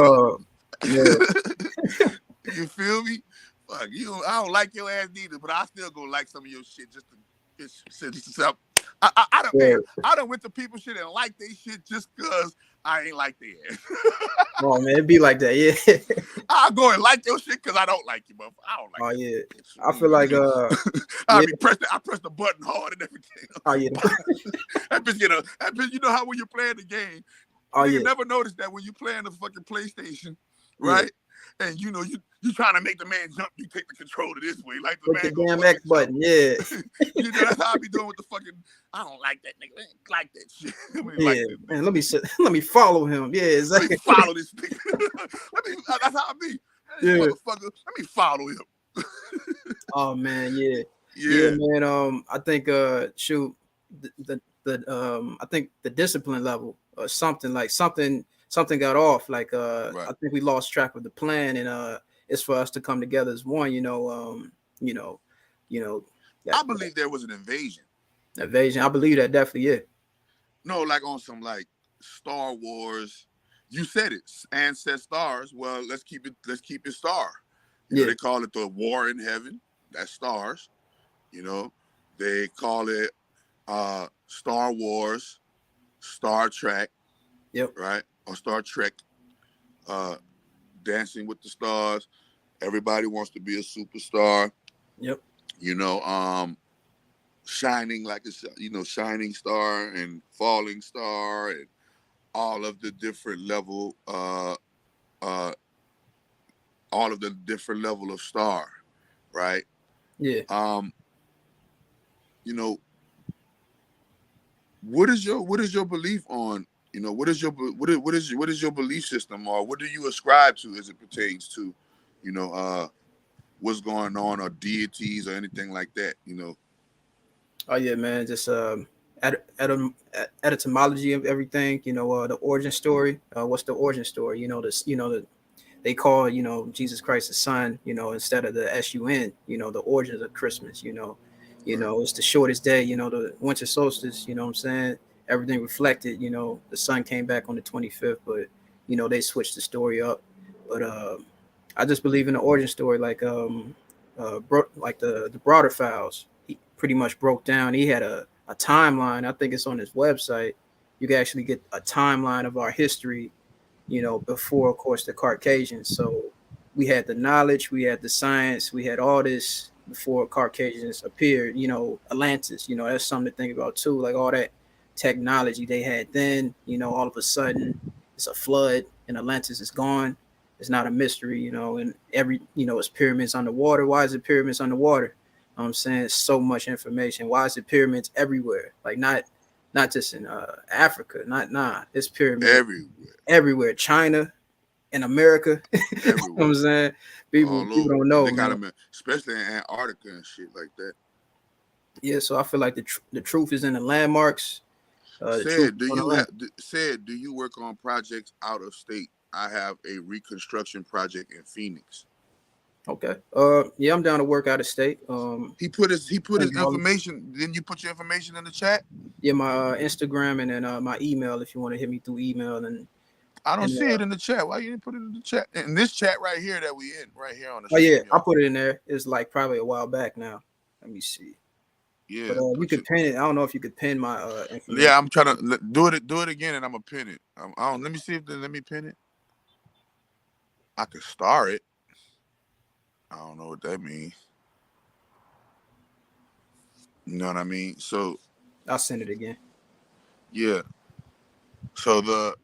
Yeah, You feel me? Fuck you. I don't like your ass neither, but I still go like some of your shit just to yeah. I done went to people's shit and like they shit just cause I ain't like their ass. Oh man, it be like that, yeah. I go and like your shit cause I don't like you, but I don't like Oh that. yeah, Bitch. I feel like I yeah. press the button hard and everything. Oh yeah, That bitch, you know how when you're playing the game, oh nigga yeah, never noticed that when you playing the fucking PlayStation, yeah. right? And you trying to make the man jump, you take the controller this way, like the With the man gonna damn fucking X button, yeah, jump. That's how I be doing with the fucking. I don't like that nigga. I ain't like that shit. yeah. Man, let me follow him. Yeah, Let me exactly. follow this nigga. That's how I be. This Yeah. motherfucker. Let me follow him. Oh man, yeah, yeah, Yeah. man. I think shoot, I think the discipline level or something got off. Like Right. I think we lost track of the plan, and it's for us to come together as one. You know, I that believe there was an invasion. invasion. I believe that definitely. Yeah, No, like on some like Star Wars. You said it. Ancestors. Well, let's keep it star. yeah, They call it the war in heaven. That's stars. They call it Star Wars, Star Trek, yep, right? Or Star Trek, Dancing with the Stars. Everybody wants to be a superstar. yep, Shining like a shining star and falling star and all of the different level all of the different level of star, right? yeah. You know, what is your belief on, what is your belief system, or what do you ascribe to as it pertains to, what's going on, or deities or anything like that? Oh yeah, man. Just etymology of everything. The origin story. What's the origin story? This. They call Jesus Christ the Son. Instead of the SUN. The origins of Christmas. It's the shortest day. The winter solstice. What I'm saying. Everything reflected. The sun came back on the 25th, but they switched the story up. But I just believe in the origin story, like like the broader files. He pretty much broke down. He had a timeline. I think it's on his website. You can actually get a timeline of our history, before, of course, the Caucasians. So we had the knowledge, we had the science, we had all this before Caucasians appeared. Atlantis. That's something to think about too. Like all that technology they had then. All of a sudden it's a flood and Atlantis is gone. It's not a mystery, and it's pyramids underwater. Why is it pyramids underwater? I'm saying it's so much information. Why is it pyramids everywhere? Like not just in Africa. It's pyramids Everywhere. everywhere. China, in America. You know what Everywhere. I'm saying? People all people over. don't And know, they got man. them, especially in Antarctica and shit like that. Yeah, so I feel like the truth is in the landmarks. The truth Said, do is on the you land. do you work on projects out of state? I have a reconstruction project in Phoenix. Okay. Yeah, I'm down to work out of state. He put his Depends on all the- information. Didn't you put your information in the chat? yeah, my Instagram and then my email if you want to hit me through email I don't and see it in the chat. Why you didn't put it in the chat? In this chat right here that we in, right here on the oh yeah, stream, I y'all. put it in there. It's like probably a while back now. Let me see. Yeah, But you put could your, pin it. I don't know if you could pin my information. yeah. I'm trying to do it again, and I'm gonna pin it. I don't. Let me see if let me pin it. I could star it. I don't know what that means. You know what I mean? So I'll send it again. yeah. So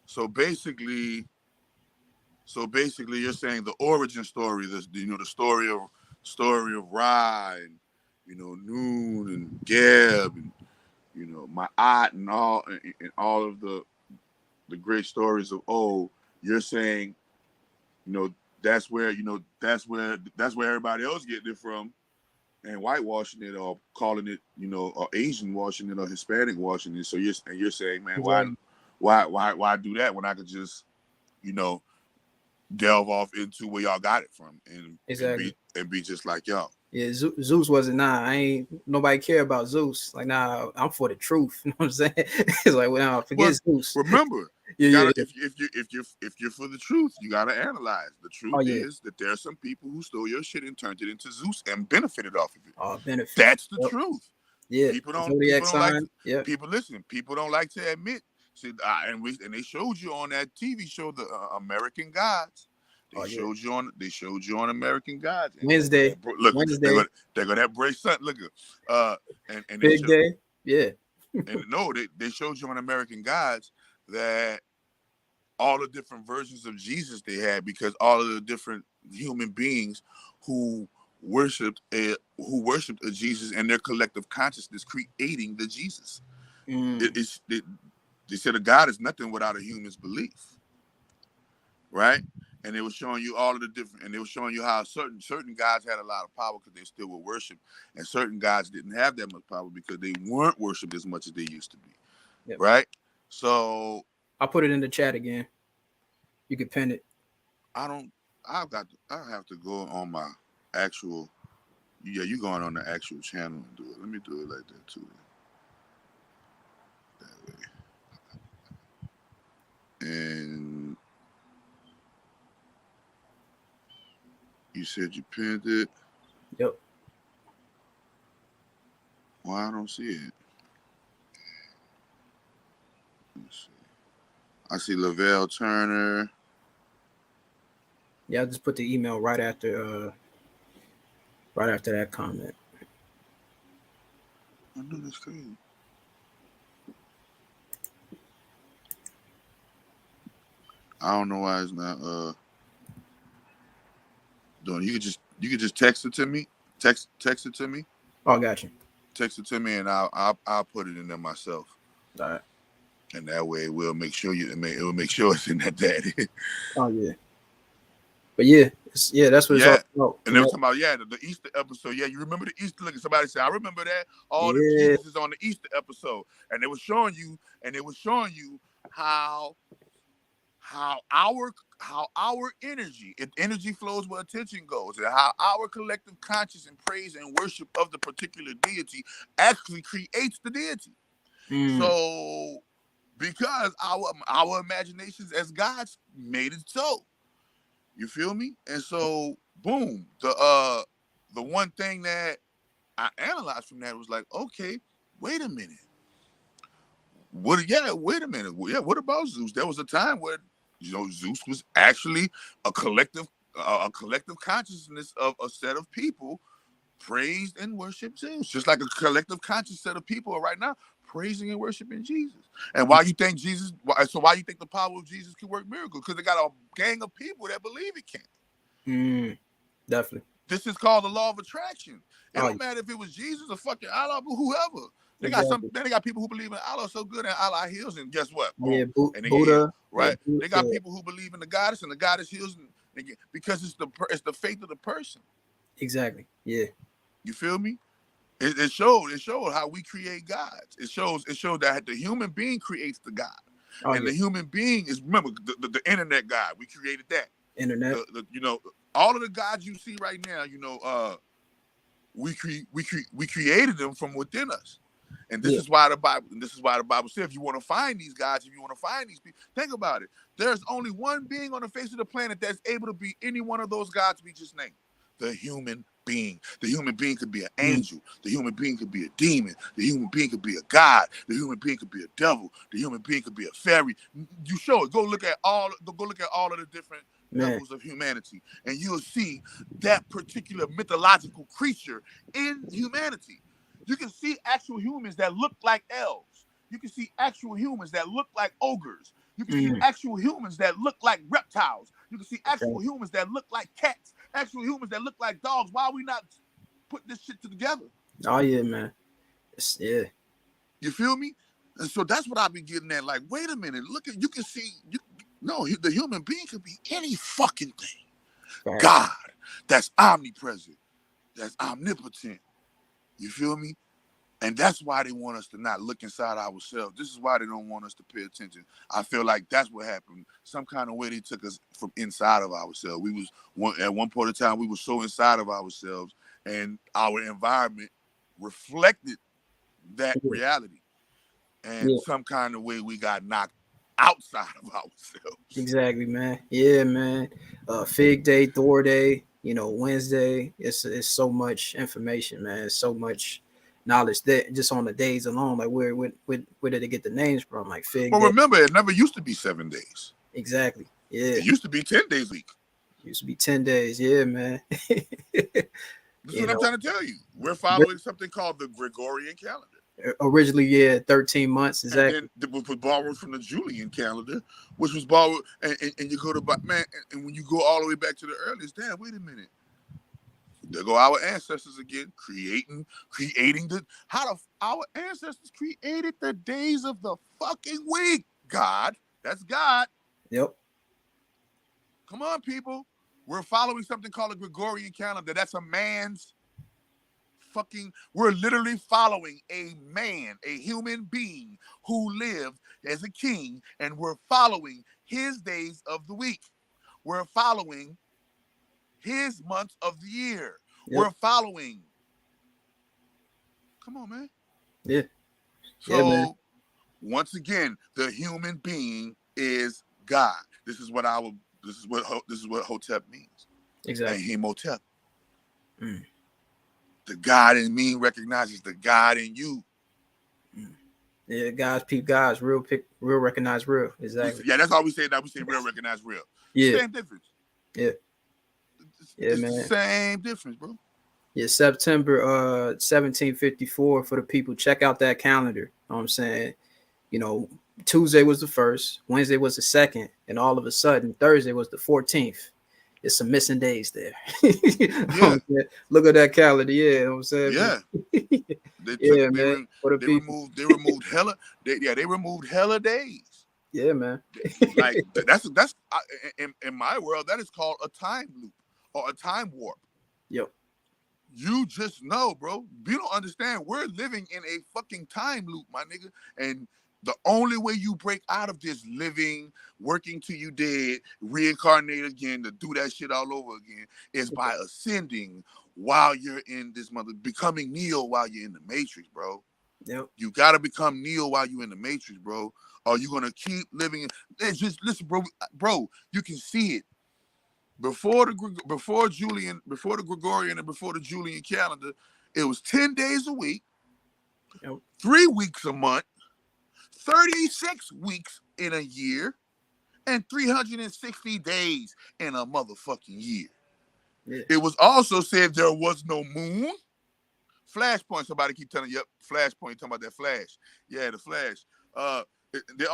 so basically, you're saying the origin story, this the story of Ra and Noon and Geb and my aunt and all of the great stories of old. You're saying that's where everybody else getting it from and whitewashing it or calling it or Asian washing it or Hispanic washing it. So you're saying, man, Exactly. why do that when I could just you know delve off into where y'all got it from Exactly. and be just like y'all. Yeah, Zeus wasn't I ain't nobody care about Zeus. Like I'm for the truth. You know what I'm saying? It's like well, forget But Zeus. remember, you Yeah. gotta if you're for the truth, you gotta analyze. The truth Oh yeah. is that there are some people who stole your shit and turned it into Zeus and benefited off of it. Benefit. That's the Yep. truth. Yeah. People Zodiac don't like sign. Yeah. people listen. People don't like to admit. See, and they showed you on that TV show, the American Gods. Oh yeah. They showed you on American Gods. And Wednesday. Wednesday. They got that bracelet. Look and they Big showed day. Yeah. and no, they showed you on American Gods that all the different versions of Jesus they had because all of the different human beings who worshipped a Jesus and their collective consciousness creating the Jesus. They said a God is nothing without a human's belief, right? And they were showing you all of the different, and they were showing you how certain gods had a lot of power because they still were worshipped, and certain gods didn't have that much power because they weren't worshipped as much as they used to be, Yep. right? So I'll put it in the chat again. You can pin it. I have to go on my actual. Yeah, you going on the actual channel and do it. Let me do it like that too. That way. And you said you pinned it. Yep. Well, I don't see it. Let's see. I see Lavelle Turner. Yeah, I just put the email right after that comment. I know that's crazy. I don't know why it's not doing. You could just text it to me. Text it to me. Oh, I got you. Text it to me, and I'll put it in there myself. All right. And that way, we'll make sure it will make sure it's in that. Oh yeah. But yeah, that's what it's all about. And they were talking about the Easter episode. Yeah, you remember the Easter? Look, somebody said, I remember that. All the Jesus is on the Easter episode, and they were showing you how our energy flows where attention goes, and how our collective conscious and praise and worship of the particular deity actually creates the deity. So because our imaginations as gods made it so. You feel me? And so boom, the one thing that I analyzed from that was like, okay, wait a minute. Wait a minute. Yeah, what about Zeus? There was a time where Zeus was actually a collective consciousness of a set of people praised and worshiped Zeus, just like a collective conscious set of people right now praising and worshiping Jesus. And why you think the power of Jesus can work miracles? Because they got a gang of people that believe it can. Definitely. This is called the law of attraction. It don't matter if it was Jesus or fucking Allah, but whoever. They got people who believe in Allah so good and Allah heals, and guess what? Yeah, and Buddha. right? Yeah, they got people who believe in the goddess, and the goddess heals because it's the faith of the person. Exactly. Yeah. You feel me? It showed how we create gods. It shows that the human being creates the God, and the human being is, remember, the internet God. We created that. Internet. All of the gods you see right now, we created them from within us. And this is why the Bible says, if you want to find these gods, if you want to find these people, think about it. There's only one being on the face of the planet that's able to be any one of those gods we just named. The human being. The human being could be an angel. The human being could be a demon. The human being could be a god. The human being could be a devil. The human being could be a fairy. You show it. Go look at all of the different levels of humanity, and you'll see that particular mythological creature in humanity. You can see actual humans that look like elves. You can see actual humans that look like ogres. You can see actual humans that look like reptiles. You can see actual humans that look like cats. Actual humans that look like dogs. Why are we not putting this shit together? Oh yeah, man. Yeah. You feel me? And so that's what I've been getting at. Like, wait a minute. Look at, you can see. The human being could be any fucking thing. Right. God, that's omnipresent. That's omnipotent. You feel me? And that's why they want us to not look inside ourselves. This is why they don't want us to pay attention. I feel like that's what happened. Some kind of way they took us from inside of ourselves. At one point in time, we were so inside of ourselves, and our environment reflected that reality. And some kind of way we got knocked outside of ourselves. Exactly, man. Yeah, man. Fig Day, Thor Day, Wednesday. It's so much information, man. It's so much knowledge that just on the days alone. Like where did they get the names from? Like Fig Day. Remember, it never used to be 7 days. Exactly. Yeah. It used to be 10 days a week. It used to be 10 days. Yeah, man. This is what I'm trying to tell you. We're following something called the Gregorian calendar. Originally, 13 months, exactly. And then it was borrowed from the Julian calendar, which was borrowed, and you go to, man, and when you go all the way back to the earliest, damn, wait a minute. There go our ancestors again, creating our ancestors created the days of the fucking week. God, that's God. Yep. Come on, people. We're following something called a Gregorian calendar. That's a man's we're literally following a man, a human being who lived as a king, and we're following his days of the week. We're following his months of the year. Yep. We're following. Come on, man. Yeah. So, man. Once again, the human being is God. This is what Hotep means. Exactly. And Himotep. The God in me recognizes the God in you. Yeah, guys, peep guys, real recognize real. Exactly. Yeah, that's all we say now. We say real recognize real. Yeah. Same difference. Yeah. It's man. The same difference, bro. Yeah, September 1754 for the people. Check out that calendar. You know what I'm saying? Tuesday was the 1st, Wednesday was the 2nd, and all of a sudden Thursday was the 14th. There's some missing days there. Yeah. Look at that calendar. Yeah, you know what I'm saying? Yeah. They removed hella days. Yeah, man. Like that's in my world, that is called a time loop or a time warp. Yep. You just know, bro. You don't understand. We're living in a fucking time loop, my nigga. And the only way you break out of this living, working till you dead, reincarnate again to do that shit all over again is by ascending while you're in this becoming Neo while you're in the Matrix, bro. Yep. You got to become Neo while you're in the Matrix, bro. Or you're going to keep living. Just listen, bro, you can see it. Before the Gregorian and before the Julian calendar, it was 10 days a week, 3 weeks a month, 36 weeks in a year, and 360 days in a motherfucking year. Yeah. It was also said there was no moon. Flashpoint, somebody keep telling you, Flashpoint, talking about that Flash. Yeah, the Flash. There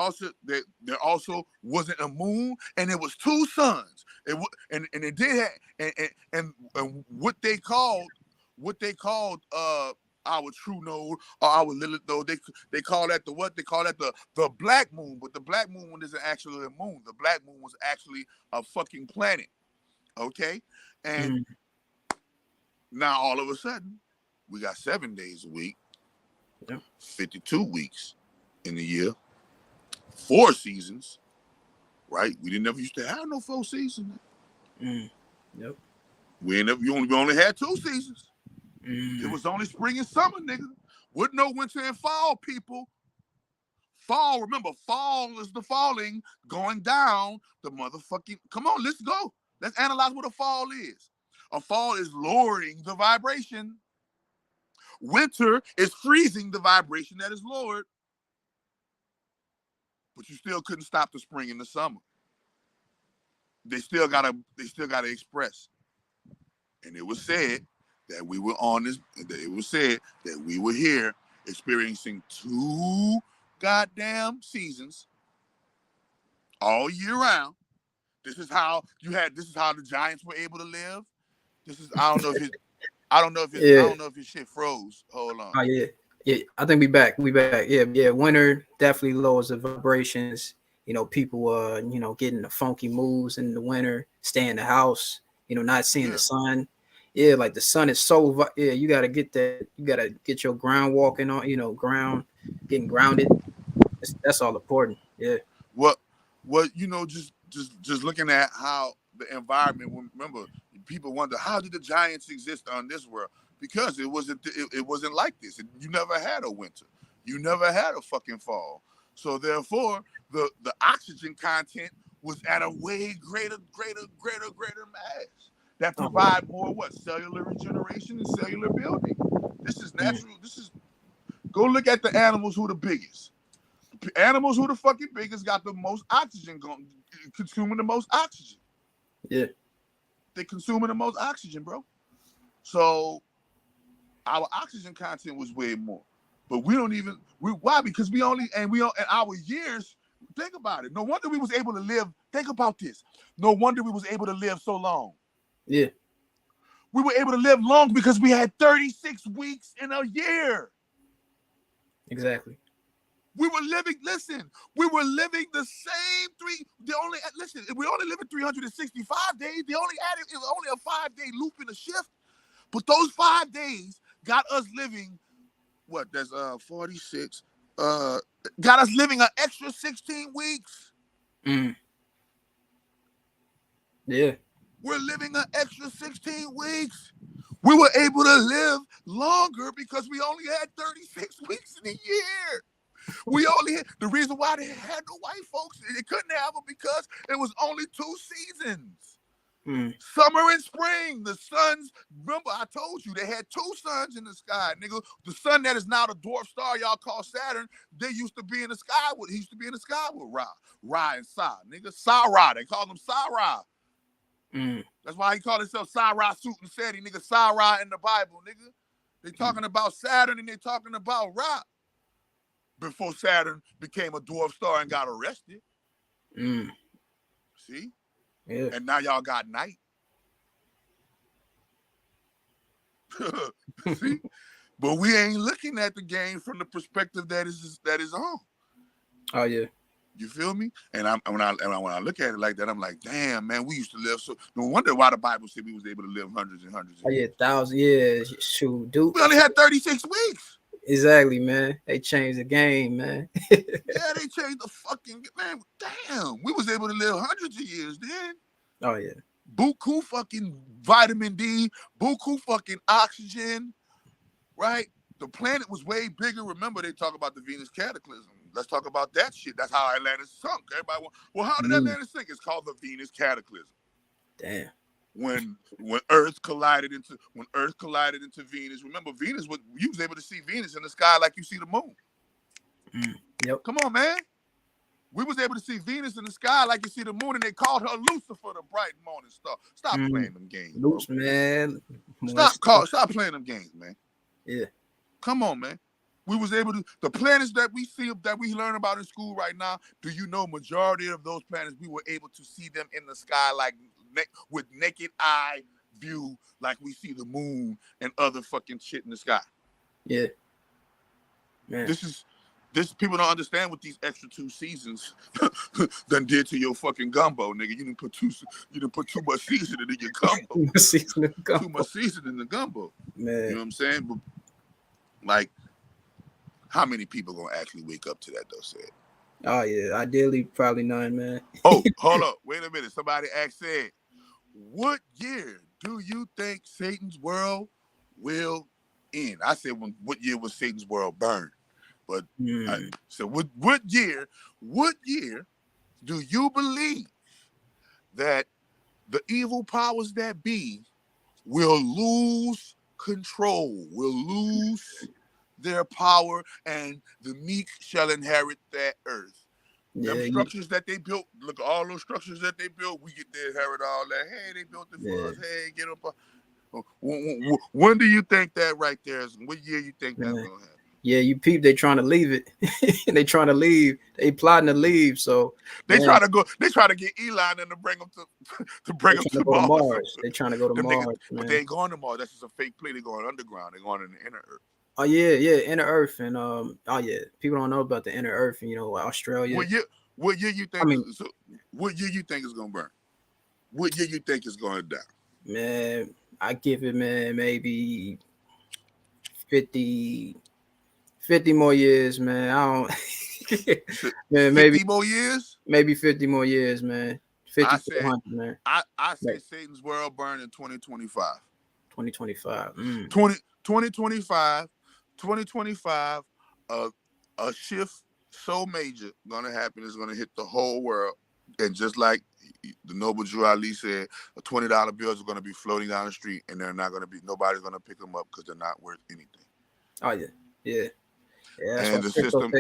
also wasn't a moon, and it was 2 suns. And it did have, and what they called our true node or our Lilith node, they call that the what? They call that the black moon, but the black moon isn't actually a moon. The black moon was actually a fucking planet. Okay, and Mm. now all of a sudden we got 7 days a week, Yep. 52 weeks in the year, 4 seasons. Right? We didn't never used to have no 4 seasons. Mm. Yep. We only had 2 seasons. It Mm. was only spring and summer, nigga. With no winter and fall, people. Fall, remember, fall is the falling, going down the motherfucking. Come on, let's go. Let's analyze what a fall is. A fall is lowering the vibration. Winter is freezing the vibration that is lowered. But you still couldn't stop the spring and the summer. They still gotta express. And it was said that we were on this. It was said that we were here experiencing 2 goddamn seasons all year round. This is how the Giants were able to live. This is I don't know Yeah. if his shit froze. Hold on. Oh yeah. Yeah. I think we back. We back. Yeah. Yeah. Winter definitely lowers the vibrations. You know, people getting the funky moves in the winter, stay in the house, not seeing Yeah. the sun. Yeah, like the sun is so you gotta get that, you gotta get your ground walking on, getting grounded. That's all important. Yeah. What just looking at how the environment. Remember, people wonder how did the Giants exist on this world? Because it wasn't like this. You never had a winter. You never had a fucking fall. So therefore, the oxygen content was at a way greater mass that provide more cellular regeneration and cellular building. This is natural. Go look at the animals who the biggest. Animals who the fucking biggest got the most oxygen consuming the most oxygen. Yeah. They consuming the most oxygen, bro. So our oxygen content was way more. But why? Because we only in our years, think about it. No wonder we was able to live. Think about this. No wonder we was able to live so long. Yeah. We were able to live long because we had 36 weeks in a year. Exactly. We were living the same we're only living 365 days. It was only a 5-day loop in a shift. But those 5 days got us living, that's 46, got us living an extra 16 weeks. Mm. Yeah. We're living an extra 16 weeks. We were able to live longer because we only had 36 weeks in a year. The reason why they had the white folks, they couldn't have them because it was only 2 seasons. Summer and spring. The suns, remember I told you they had 2 suns in the sky, nigga. The sun that is now the dwarf star y'all call Saturn, he used to be in the sky with Ra and Sa, nigga. Sa-Ra, they call him Sa-Ra. That's why he called himself Sa-Ra Suit and Seti, nigga. Sa-Ra in the Bible, nigga. They talking about Saturn and they talking about Ra. Before Saturn became a dwarf star and got arrested. See? Yeah. And now y'all got night. See? But we ain't looking at the game from the perspective that is on. Oh yeah. You feel me? And when I look at it like that, I'm like, damn, man, we used to live so. No wonder why the Bible said we was able to live hundreds and hundreds of years. 1,000 years. Shoot, dude. We only had 36 weeks. Exactly, man. They changed the game, man. Yeah, they changed the fucking man. Damn, we was able to live hundreds of years then. Oh yeah. Buku fucking vitamin D, buku fucking oxygen, right? The planet was way bigger. Remember, they talk about the Venus Cataclysm. Let's talk about that shit. That's how Atlantis sunk. Everybody went, well, how did Atlantis sink? It's called the Venus Cataclysm. Damn. When Earth collided into Venus. Remember, you was able to see Venus in the sky like you see the moon. Yep. Come on, man. We was able to see Venus in the sky like you see the moon, and they called her Lucifer, the bright morning star. Stop playing them games, bro. Man. Stop playing them games, man. Yeah. Come on, man. We was able to, the planets that we see, that we learn about in school right now, do you know majority of those planets, we were able to see them in the sky like with naked eye view, like we see the moon and other fucking shit in the sky. Yeah. Man. This is This people don't understand what these extra 2 seasons done did to your fucking gumbo, nigga. You didn't put too much seasoning in your gumbo. Too much seasoning in the gumbo. Man. You know what I'm saying? But, like, how many people gonna actually wake up to that though, said? Oh yeah, ideally probably none, man. Oh, hold up. Wait a minute. Somebody said, what year do you think Satan's world will end? I said, what year was Satan's world burned? But so what year do you believe that the evil powers that be will lose control, will lose their power, and the meek shall inherit that earth? Them structures that they built, look at all those structures that they built, we get to inherit all that. Hey, they built it for us. Hey, get up. When do you think that right there is? What year you think that's going to happen? Yeah, you peep, they trying to leave it. They trying to leave. They plotting to leave. So they try to go. They try to get Elon and to bring them to bring them to Mars. They trying to go to Mars, but they ain't going to Mars. That's just a fake play. They're going underground. They're going in the inner Earth. Oh yeah, inner Earth, and people don't know about the inner Earth, and Australia. What year you think? What year you think is gonna burn? What year you think is gonna die? Man, I give it, man, maybe 50 more years, man. I don't. Man, maybe 50 more years. Maybe 50 more years, man. 50 man. I say Satan's world burn in 2025. 2025. 2025. 2025. A shift so major gonna happen. Is gonna hit the whole world, and just like the noble Drew Ali said, $20 bills are gonna be floating down the street, and they're not gonna be. Nobody's gonna pick them up because they're not worth anything. Oh yeah. And the system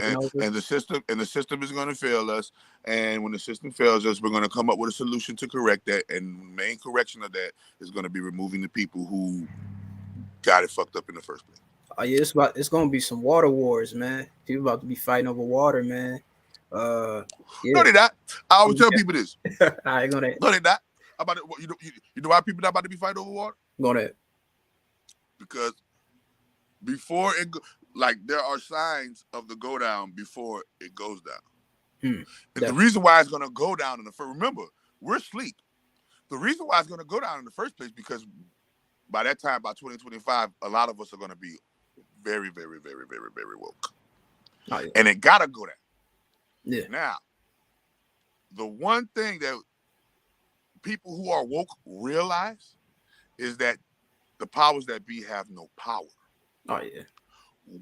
is going to fail us. And when the system fails us, we're going to come up with a solution to correct that. And the main correction of that is going to be removing the people who got it fucked up in the first place. Oh yeah, it's going to be some water wars, man. People about to be fighting over water, man. No, they're not. I always tell people this. I ain't gonna. No, they're not. About it, you know why people not about to be fighting over water? Go ahead. Because before it like there are signs of the go down before it goes down. And the reason why it's going to go down in the first, remember, we're asleep. The reason why it's going to go down in the first place, because by that time, by 2025, a lot of us are going to be very, very, very, very, very woke. Oh, yeah. And it got to go down. Yeah. Now, the one thing that people who are woke realize is that the powers that be have no power. Oh, yeah.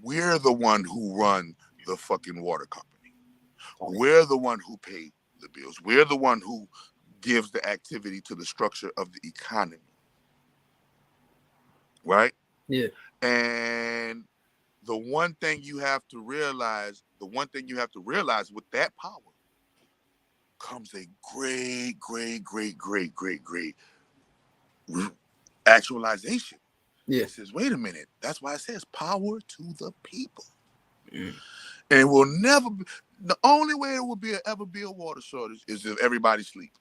We're the one who run the fucking water company. We're the one who pay the bills. We're the one who gives the activity to the structure of the economy. Right? Yeah. And the one thing you have to realize with that power comes a great actualization. Yeah. It says, wait a minute. That's why it says power to the people. And it will never be, the only way it will ever be a water shortage is if everybody sleep.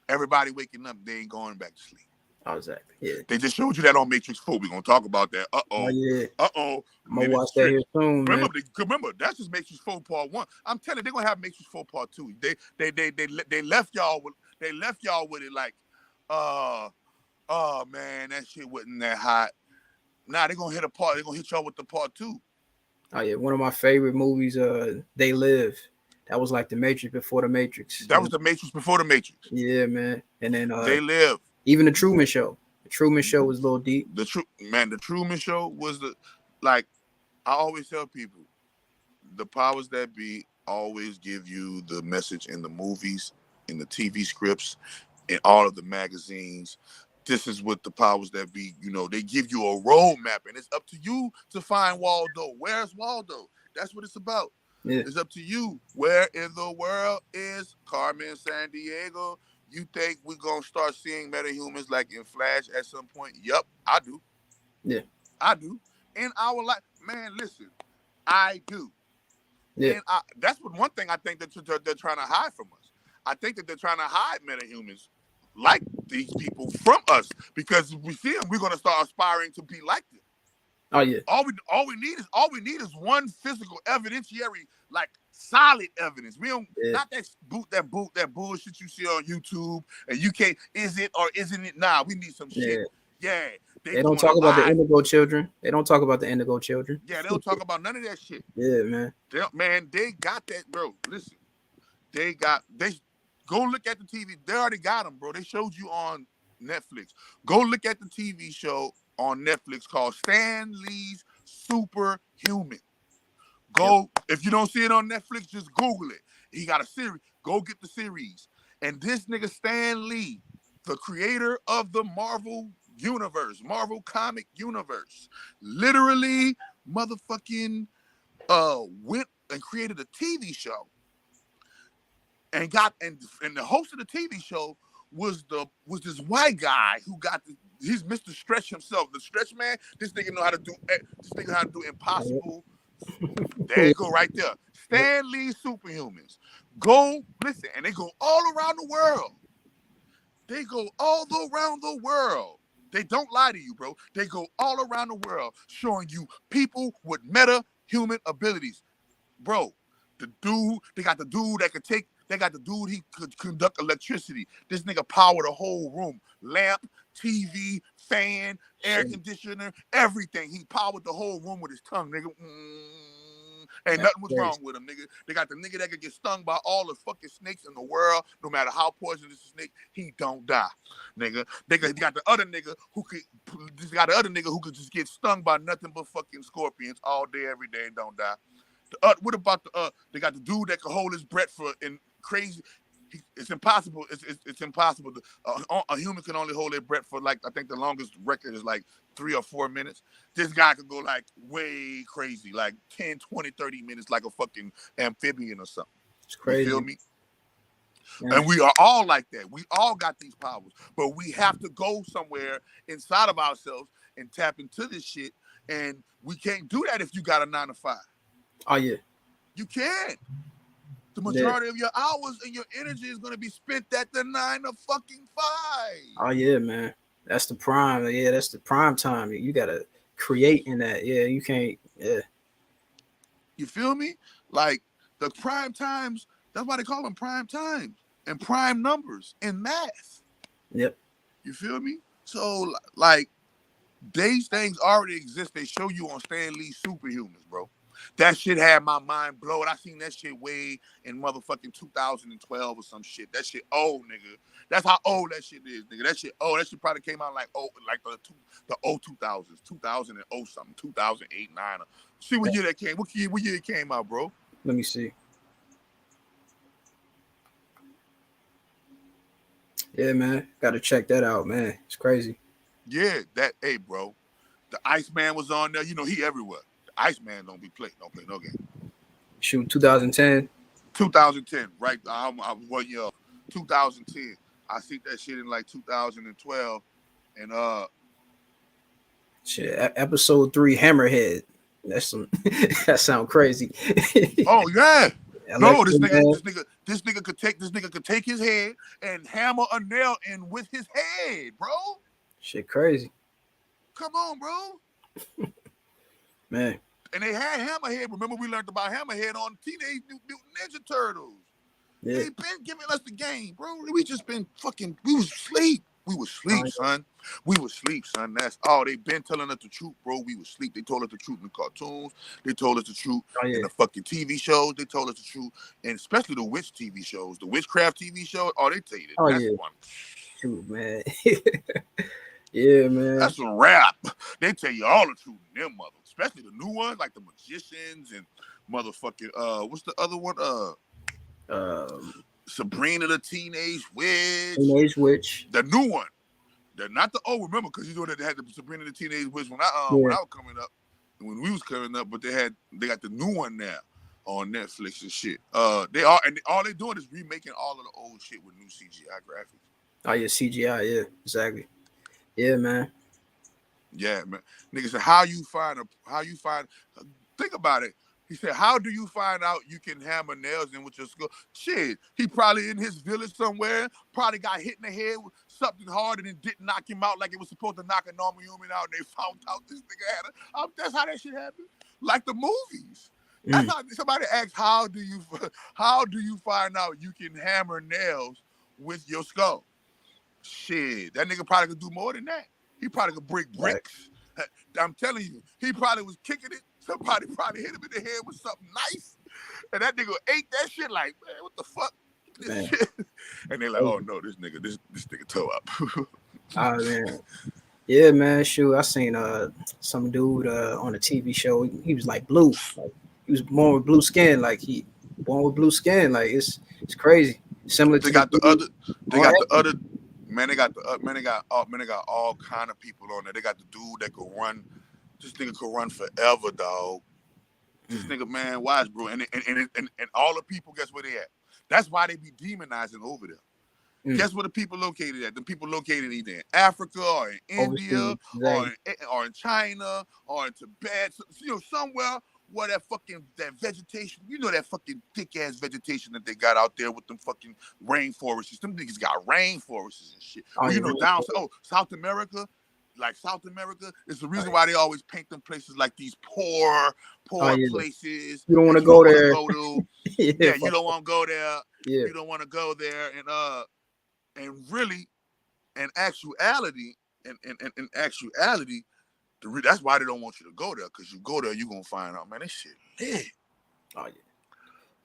Everybody waking up, they ain't going back to sleep. Oh, exactly. Yeah. They just showed you that on Matrix 4. We're gonna talk about that. Yeah. I'm gonna watch that here soon. Remember, that's just Matrix 4 Part 1. I'm telling you, they're gonna have Matrix 4 Part 2. They left y'all with it like, oh man, that shit wasn't that hot. Nah, they're gonna hit y'all with the Part 2. Oh yeah, one of my favorite movies, They Live. That was like the Matrix before the Matrix. That was the Matrix before the Matrix. Yeah, man. And then They Live. Even the Truman Show. The Truman Show was a little deep. The Truman Show was I always tell people, the powers that be always give you the message in the movies, in the TV scripts, in all of the magazines. This is what the powers that be, they give you a roadmap, and it's up to you to find Waldo. Where's Waldo? That's what it's about. Yeah. It's up to you. Where in the world is Carmen Sandiego? You think we're going to start seeing metahumans like in Flash at some point? Yup, I do. Yeah. I do. In our life, man, listen, I do. Yeah. And that's one thing I think that they're trying to hide from us. I think that they're trying to hide metahumans like these people from us, because if we see them, we're going to start aspiring to be like them. Oh yeah. All we need is one physical evidentiary, like solid evidence. We don't not that bullshit you see on YouTube and you can't is it or isn't it? Nah, we need some shit. Yeah, they don't talk about the indigo children. They don't talk about the indigo children. Yeah, they don't talk about none of that shit. Yeah, man. They got that, bro. Listen, they go look at the TV. They already got them, bro. They showed you on Netflix. Go look at the TV show on Netflix called Stan Lee's Superhuman. Go, if you don't see it on Netflix, just Google it. He got a series. Go get the series. And this nigga Stan Lee, the creator of the Marvel universe, Marvel comic universe, literally motherfucking went and created a TV show. And the host of the TV show was this white guy who he's Mr. Stretch himself, the Stretch Man. This nigga know how to do impossible. There you go, right there. Stan Lee Superhumans. Go listen, and they go all around the world. They go all around the world. They don't lie to you, bro. They go all around the world showing you people with meta-human abilities. Bro, they got the dude that could take. They got the dude, he could conduct electricity. This nigga powered the whole room. Lamp, TV, fan, air conditioner, everything. He powered the whole room with his tongue, nigga. And nothing was wrong with him, nigga. They got the nigga that could get stung by all the fucking snakes in the world. No matter how poisonous the snake, he don't die, nigga. They got the other nigga who could just get stung by nothing but fucking scorpions all day, every day, and don't die. What about they got the dude that can hold his breath for in crazy. It's impossible. It's impossible. A human can only hold their breath for like, I think the longest record is like 3 or 4 minutes. This guy could go like way crazy, like 10, 20, 30 minutes, like a fucking amphibian or something. It's crazy. You feel me? Yeah. And we are all like that. We all got these powers, but we have to go somewhere inside of ourselves and tap into this shit. And we can't do that if you got a 9 to 5. Oh yeah. You can't. The majority of your hours and your energy is going to be spent at the 9 to fucking 5. Oh yeah, man. That's the prime. Yeah, that's the prime time. You gotta create in that. Yeah, you can't. Yeah. You feel me? Like the prime times. That's why they call them prime times and prime numbers in math. Yep. You feel me? So like these things already exist. They show you on Stan Lee Superhumans, bro. That shit had my mind blown. I seen that shit way in motherfucking 2012 or some shit. That shit old, nigga. That's how old that shit is, nigga. That shit old. That shit probably came out like the 2000s, 2000 and something, 2008, 9. See what year that came. What year it came out, bro? Let me see. Yeah, man. Got to check that out, man. It's crazy. Yeah, hey, bro. The Iceman was on there. You know, he everywhere. Iceman don't play no game. Shoot, 2010. 2010, right? I was 1 year old. 2010. I see that shit in like 2012, and shit. Episode 3, Hammerhead. That's some. That sound crazy. Oh yeah. No, this nigga could take his head and hammer a nail in with his head, bro. Shit, crazy. Come on, bro. Man. And they had Hammerhead. Remember, we learned about Hammerhead on Teenage Mutant Ninja Turtles. Yeah. They been giving us the game, bro. We just been fucking. We was asleep. We was asleep, son. We was asleep, son. That's all. They been telling us the truth, bro. We was asleep. They told us the truth in the cartoons. They told us the truth in the fucking TV shows. They told us the truth, and especially the witch TV shows, the witchcraft TV shows. Oh, they tell you that. That's one. Shoot, man. Yeah, man. That's a rap. They tell you all the truth in them mother, especially the new ones like the magicians and motherfucking what's the other one? Sabrina the Teenage Witch. Teenage Witch. The new one. They're not the old. Remember, because you know that they had the Sabrina the Teenage Witch when I was coming up, and when we was coming up, but they got the new one now on Netflix and shit. All they doing is remaking all of the old shit with new CGI graphics. Oh yeah, CGI. Yeah, exactly. Yeah, man. Yeah, man. Nigga said, how you find think about it. He said, how do you find out you can hammer nails in with your skull? Shit, he probably in his village somewhere, probably got hit in the head with something hard and it didn't knock him out like it was supposed to knock a normal human out. And they found out this nigga had a, that's how that shit happened. Like the movies. That's how somebody asked, how do you find out you can hammer nails with your skull? Shit, that nigga probably could do more than that. He probably could break bricks. Right. I'm telling you, he probably was kicking it. Somebody probably hit him in the head with something nice, and that nigga ate that shit like, man, what the fuck? This shit. And they're like, oh no, this nigga toe up. Oh man, yeah, man. Shoot, I seen some dude on a TV show. He was like blue. Like, he was born with blue skin. Like he born with blue skin. Like it's crazy. Similar they to got the other. Man, they got all kind of people on there. They got the dude that could run. This nigga could run forever, dog. This nigga, man, watch, bro. And all the people, guess where they at? That's why they be demonizing over there. Guess where the people located at? The people located either in Africa or in India or in China or in Tibet. You know, somewhere where that vegetation, you know, that fucking thick ass vegetation that they got out there with them fucking rainforests. Them niggas got rainforests and shit. You know, South America. Like South America, it's the reason why they always paint them places like these poor places. You don't want to go there. Yeah, you don't want to go there. Yeah. You don't want to go there. And really, in actuality, that's why they don't want you to go there. Because you go there, you're gonna find out, man, this shit lit. Oh yeah.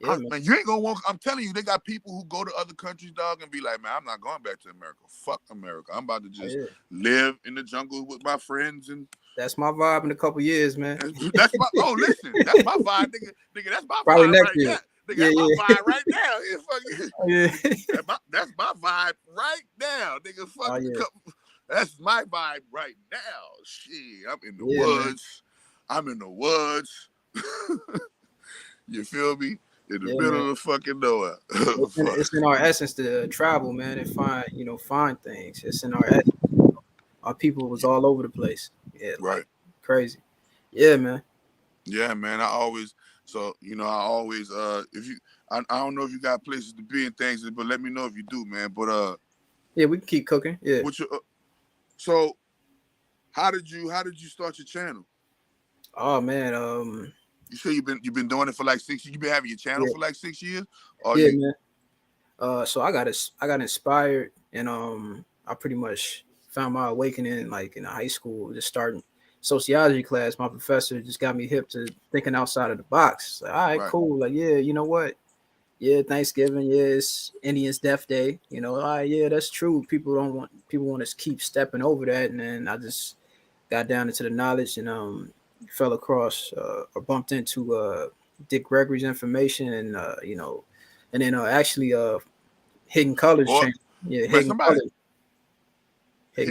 Yeah, man, you ain't gonna want. I'm telling you, they got people who go to other countries, dog, and be like, man, I'm not going back to America. Fuck America. I'm about to just live in the jungle with my friends. And that's my vibe in a couple years, man. That's my. Oh, listen, that's my vibe, nigga. That's my probably vibe next year. Right there. Nigga, that's my vibe right now. That's my vibe right now, nigga. Fuck. That's my vibe right now. Shit, I'm in the woods. Man. I'm in the woods. You feel me? In the middle of the fucking nowhere. It's in our essence to travel, man, and find things. It's in our essence. Our people was all over the place. Yeah, right. Crazy. Yeah, man. Yeah, man. I always if you I don't know if you got places to be and things, but let me know if you do, man. But yeah, we can keep cooking. Yeah. So how did you start your channel? Oh man, you say you've been doing it for like 6 years? You've been having your channel for like 6 years? Man. So I got inspired, and I pretty much found my awakening like in high school, just starting sociology class. My professor just got me hip to thinking outside of the box. Like, all right, cool. Like, yeah, you know what? Yeah, Thanksgiving, it's Indians' Death Day. You know, all right, yeah, that's true. People want to keep stepping over that, and then I just got down into the knowledge and fell across or bumped into Dick Gregory's information, and and then actually Hidden Colors. Hidden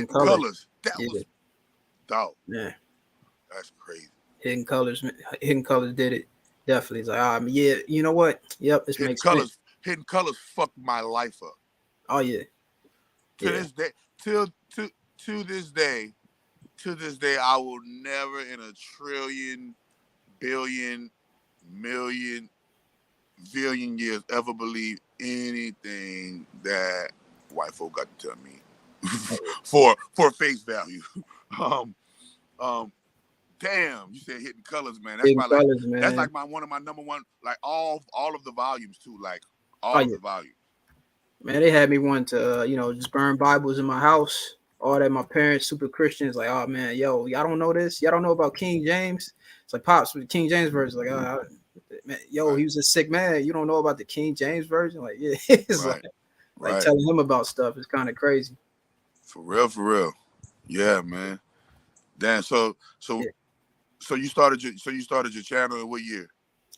Colors. That was dope. Yeah, that's crazy. Hidden Colors did it. Definitely. It's like, yeah, you know what? Yep, this makes sense. Hidden Colors fucked my life up. Oh yeah. This day, to this day, I will never in a trillion, billion, million, billion years ever believe anything that white folk got to tell me for face value. Damn, you said Hidden Colors, man. That's that's like one of my number one, like all of the volumes too, like all of the volumes. Man, they had me want to just burn Bibles in my house. All that. My parents super Christians, like, oh man, yo, y'all don't know this? Y'all don't know about King James? It's like Pops with the King James version. Like, man, yo, he was a sick man. You don't know about the King James version? Like, yeah, it's like telling him about stuff is kind of crazy. For real. Yeah, man. Damn. So you started your channel in what year?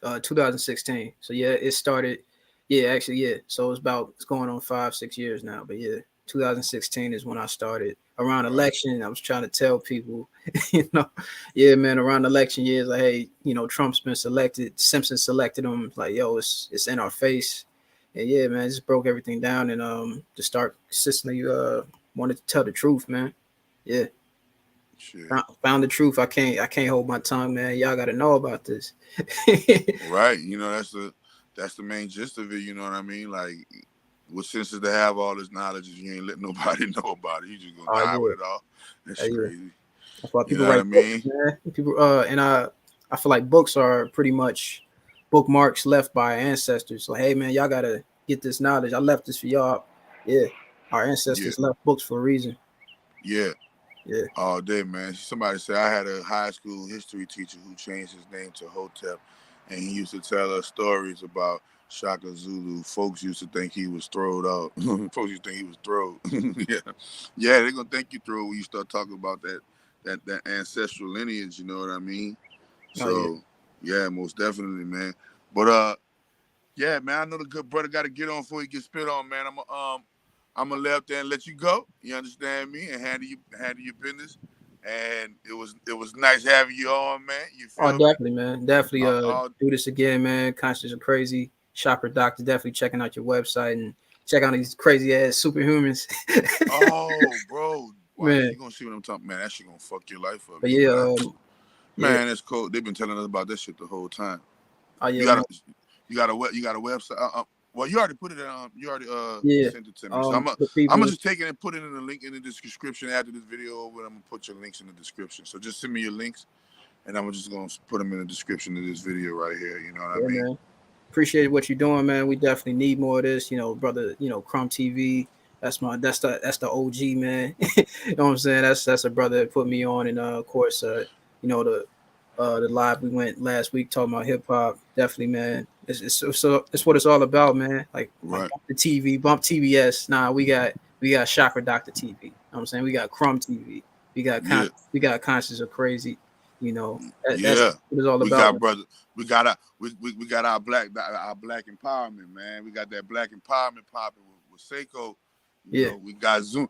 2016. So yeah, it started. Yeah, actually, yeah. So it's going on 5-6 years now. But yeah, 2016 is when I started. Around election, I was trying to tell people, yeah, man, around election years, like, hey, Trump's been selected, Simpson selected him. Like, yo, it's in our face. And yeah, man, just broke everything down and to start consistently wanted to tell the truth, man. Yeah. Shit. Found the truth. I can't hold my tongue, man. Y'all got to know about this. Right. You know, that's the main gist of it. You know what I mean? Like, what sense is to have all this knowledge if you ain't let nobody know about it? You just gonna die with it all. That's crazy. That's why You people know what I write books, mean? man. People, and I feel like books are pretty much bookmarks left by our ancestors. So, hey, man, y'all gotta get this knowledge. I left this for y'all. Yeah, our Yeah. ancestors left books for a reason. Yeah. Yeah. All day, man. Somebody said I had a high school history teacher who changed his name to Hotep, and he used to tell us stories about Shaka Zulu. Folks used to think he was throwed out. Folks used to think he was throwed. Yeah, they're gonna think you throw when you start talking about that ancestral lineage. You know what I mean? Oh yeah. So, yeah, most definitely, man. But yeah, man, I know the good brother got to get on before he gets spit on, man. I'm gonna lay up there and let you go. You understand me? And handle your business. And it was nice having you on, man. You Oh, feel me? definitely, man. Definitely Uh, do this again, man. Conscious or Crazy. Chakra Doctor. Definitely checking out your website and check out these crazy ass superhumans. oh, bro, watch, Man. you gonna see what I'm talking. Man, that shit gonna fuck your life up. But You yeah, got yeah. man, it's cool. They've been telling us about this shit the whole time. Oh yeah, You man. got a website. Well, you already put it on. You already Yeah. sent it to me. So I'm The people, gonna just take it and put it in the link in the description after this video over. I'm gonna put your links in the description. So just send me your links, and I'm just gonna put them in the description of this video right here. You know what I mean? man. Appreciate what you're doing, man. We definitely need more of this. You know, brother. You know, Crumb TV. That's the OG, man. You know what I'm saying? That's a brother that put me on, and of course, you know the live we went last week talking about hip hop. Definitely, man. It's what it's all about, man. Like Right. bump the TV, bump TBS. Nah, we got Chakra Doctor TV. You know what I'm saying? We got Crumb TV. We got Yeah. Conscious or Crazy. You know, that's Yeah. what it's all We about. got brother. We got our black empowerment, man. We got that black empowerment popping with Seiko. You know, we got Zoom.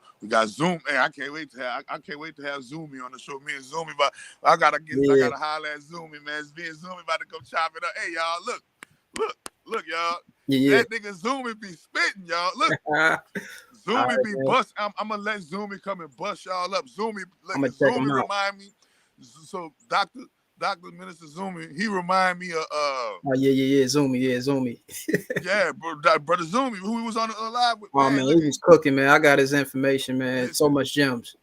Hey, I can't wait to have Zoomy on the show. Me and Zoomy, but I gotta holler at Zoomy, man. Me and Zoomy about to go chop it up. Hey, y'all, look, y'all. That nigga Zoomy be spitting, y'all. Look, Zoomy be bust. I'm gonna let Zoomy come and bust y'all up. Zoomy remind me. So Dr. Minister Zoomy, he remind me of Zoomy. yeah, brother Zoomy, who he was on the live with. Oh man, he was cooking, man. I got his information, man. Listen, so much gems.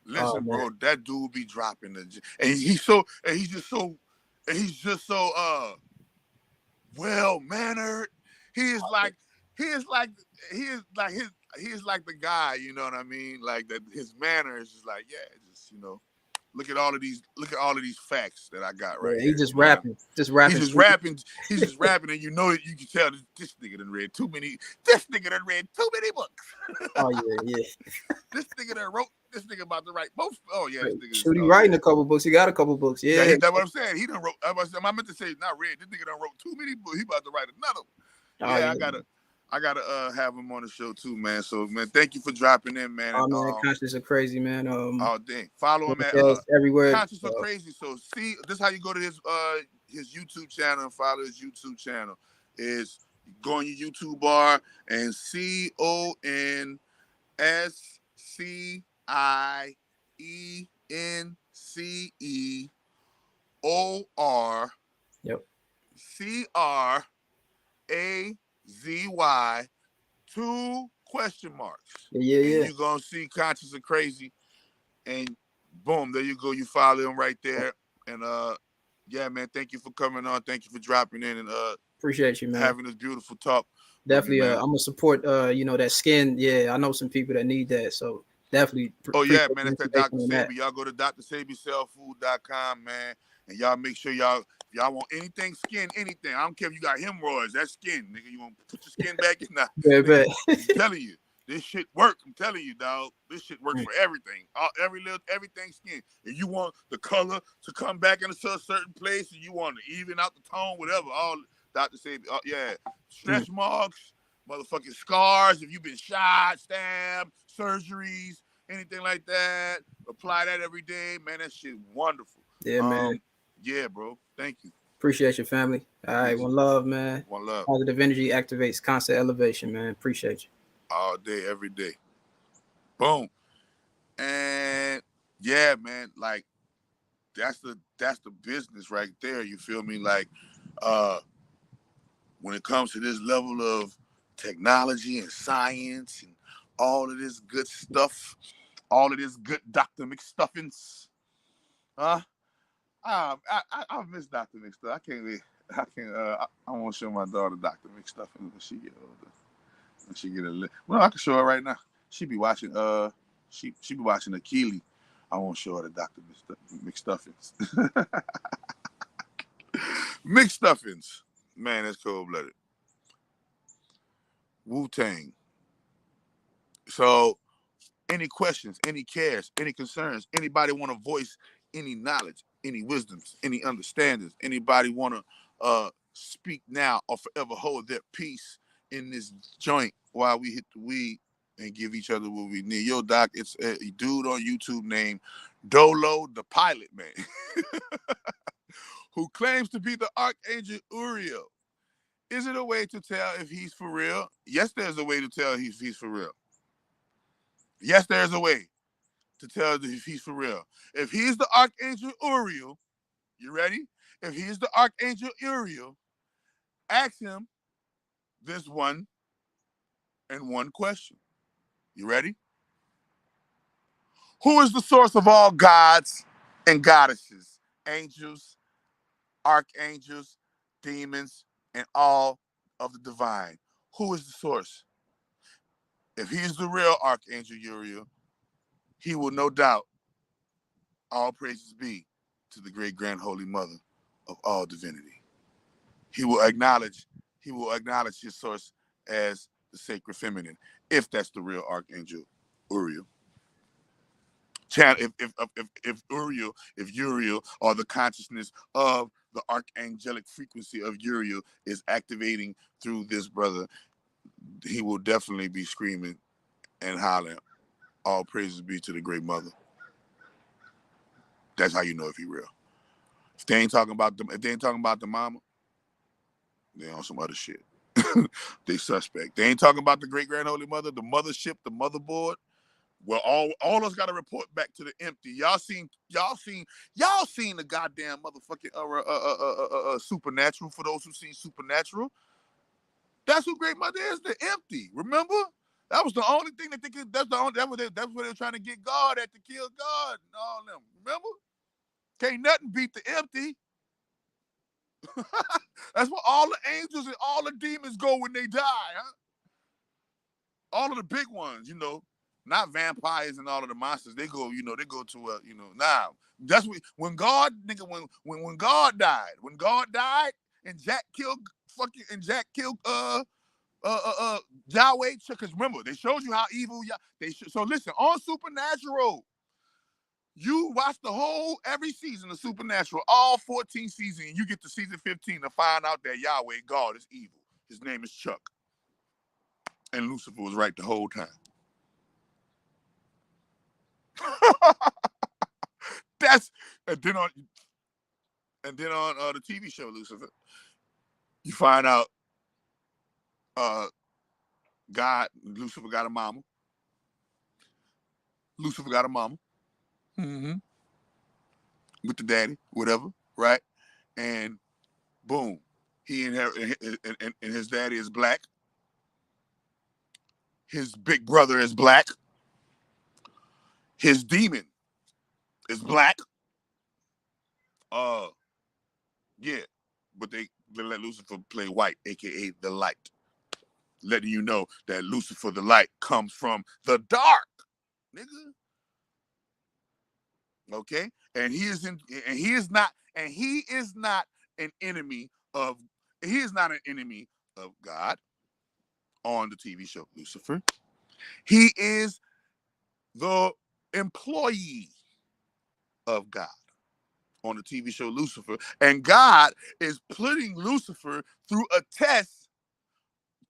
Listen, bro, that dude be dropping the, and he's just so well mannered. He is like the guy, you know what I mean? Like that, his manner is just like, yeah, just look at all of these facts that I got right here. He's just rapping. Just rapping. He's just rapping, and you can tell this nigga done read too many books. Oh yeah. This nigga about to write both. Oh yeah, this nigga. Shoot, he writing a couple books. He got a couple books. Yeah, that's what I'm saying. He done wrote. I meant to say not read. This nigga done wrote too many books. He about to write another one. Yeah, I gotta have him on the show too, man. So man, thank you for dropping in, man. Oh man, Conscious or Crazy, man. Oh dang, follow him at everywhere. Conscious or Crazy. So see, this is how you go to his YouTube channel and follow his YouTube channel. Is go on your YouTube bar and ConscienceOrCrazy. Yep. CRAZY 2 question marks. Yeah. And you're gonna see Conscious or Crazy, and boom, there you go. You follow him right there. And yeah, man, thank you for coming on. Thank you for dropping in and appreciate you, man. Having this beautiful talk. Definitely, I'm gonna support that skin. Yeah, I know some people that need that, so definitely. Oh yeah, man, it's that Dr. Sabi. Y'all go to drsabysellfood.com, man, and y'all make sure y'all want anything skin, anything. I don't care if you got hemorrhoids, that's skin, nigga. You want to put your skin back in there. I'm telling you, this shit work. I'm telling you, dog. This shit works for everything. Everything skin. If you want the color to come back into a certain place, and you want to even out the tone, whatever, all Dr. Sabi, stretch marks, motherfucking scars. If you've been shot, stabbed, surgeries, anything like that, apply that every day, man. That shit wonderful. Yeah, man. Yeah, bro. Thank you. Appreciate your family. All right, one love, man. One love. Positive energy activates constant elevation, man. Appreciate you. All day, every day. Boom. And yeah, man, like that's the business right there. You feel me? Like, when it comes to this level of technology and science and all of this good stuff, all of this good Dr. McStuffins, huh? I miss Dr. McStuff. I can't wait. I can't. I want to show my daughter Dr. McStuffins when she get older. When she get a well, I can show her right now. She be watching. She be watching Akili. I won't show her the Dr. McStuffins. McStuffins. Man, that's cold blooded. Wu-Tang. So, any questions, any cares, any concerns, anybody want to voice any knowledge, any wisdoms, any understandings, anybody want to speak now or forever hold their peace in this joint while we hit the weed and give each other what we need. Yo, Doc, it's a dude on YouTube named Dolo the Pilot Man who claims to be the Archangel Uriel. Is it a way to tell if he's for real? Yes, there's a way to tell if he's for real. Yes, there's a way to tell if he's for real. If he's the Archangel Uriel, you ready? If he's the Archangel Uriel, ask him this one and one question. You ready? Who is the source of all gods and goddesses, angels, archangels, demons, and all of the divine? Who is the source? If he's the real Archangel Uriel, he will no doubt all praises be to the great grand holy mother of all divinity. He will acknowledge his source as the sacred feminine, if that's the real Archangel Uriel. If Uriel, or the consciousness of the archangelic frequency of Uriel is activating through this brother, he will definitely be screaming and hollering, all praises be to the great mother. That's how you know if he real. If they ain't talking about the mama, they on some other shit. They suspect. They ain't talking about the great grand holy mother, the mothership, the motherboard. Well, all us got to report back to the empty. Y'all seen the goddamn motherfucking Supernatural. For those who seen Supernatural, that's who Great Mother is. The empty. Remember, that was the only thing that they could. That's what they were trying to get God at, to kill God and all them. Remember, can't nothing beat the empty. That's where all the angels and all the demons go when they die, huh? All of the big ones, not vampires and all of the monsters. They go, they go to now. That's when God, nigga, when God died, and Jack killed Yahweh, because remember, they showed you how evil so listen, on Supernatural, you watch every season of Supernatural, all 14 seasons, and you get to season 15 to find out that Yahweh, God, is evil. His name is Chuck. And Lucifer was right the whole time. And then on the TV show Lucifer, you find out Lucifer got a mama. Lucifer got a mama. Mm-hmm. With the daddy, whatever, right? And boom, he inherited, and his daddy is black. His big brother is black. His demon is black. Yeah, but they let Lucifer play white, aka the light, letting you know that Lucifer, the light, comes from the dark, nigga. Okay, and he is not an enemy of God on the TV show Lucifer. He is the employee of God on the TV show Lucifer, and God is putting Lucifer through a test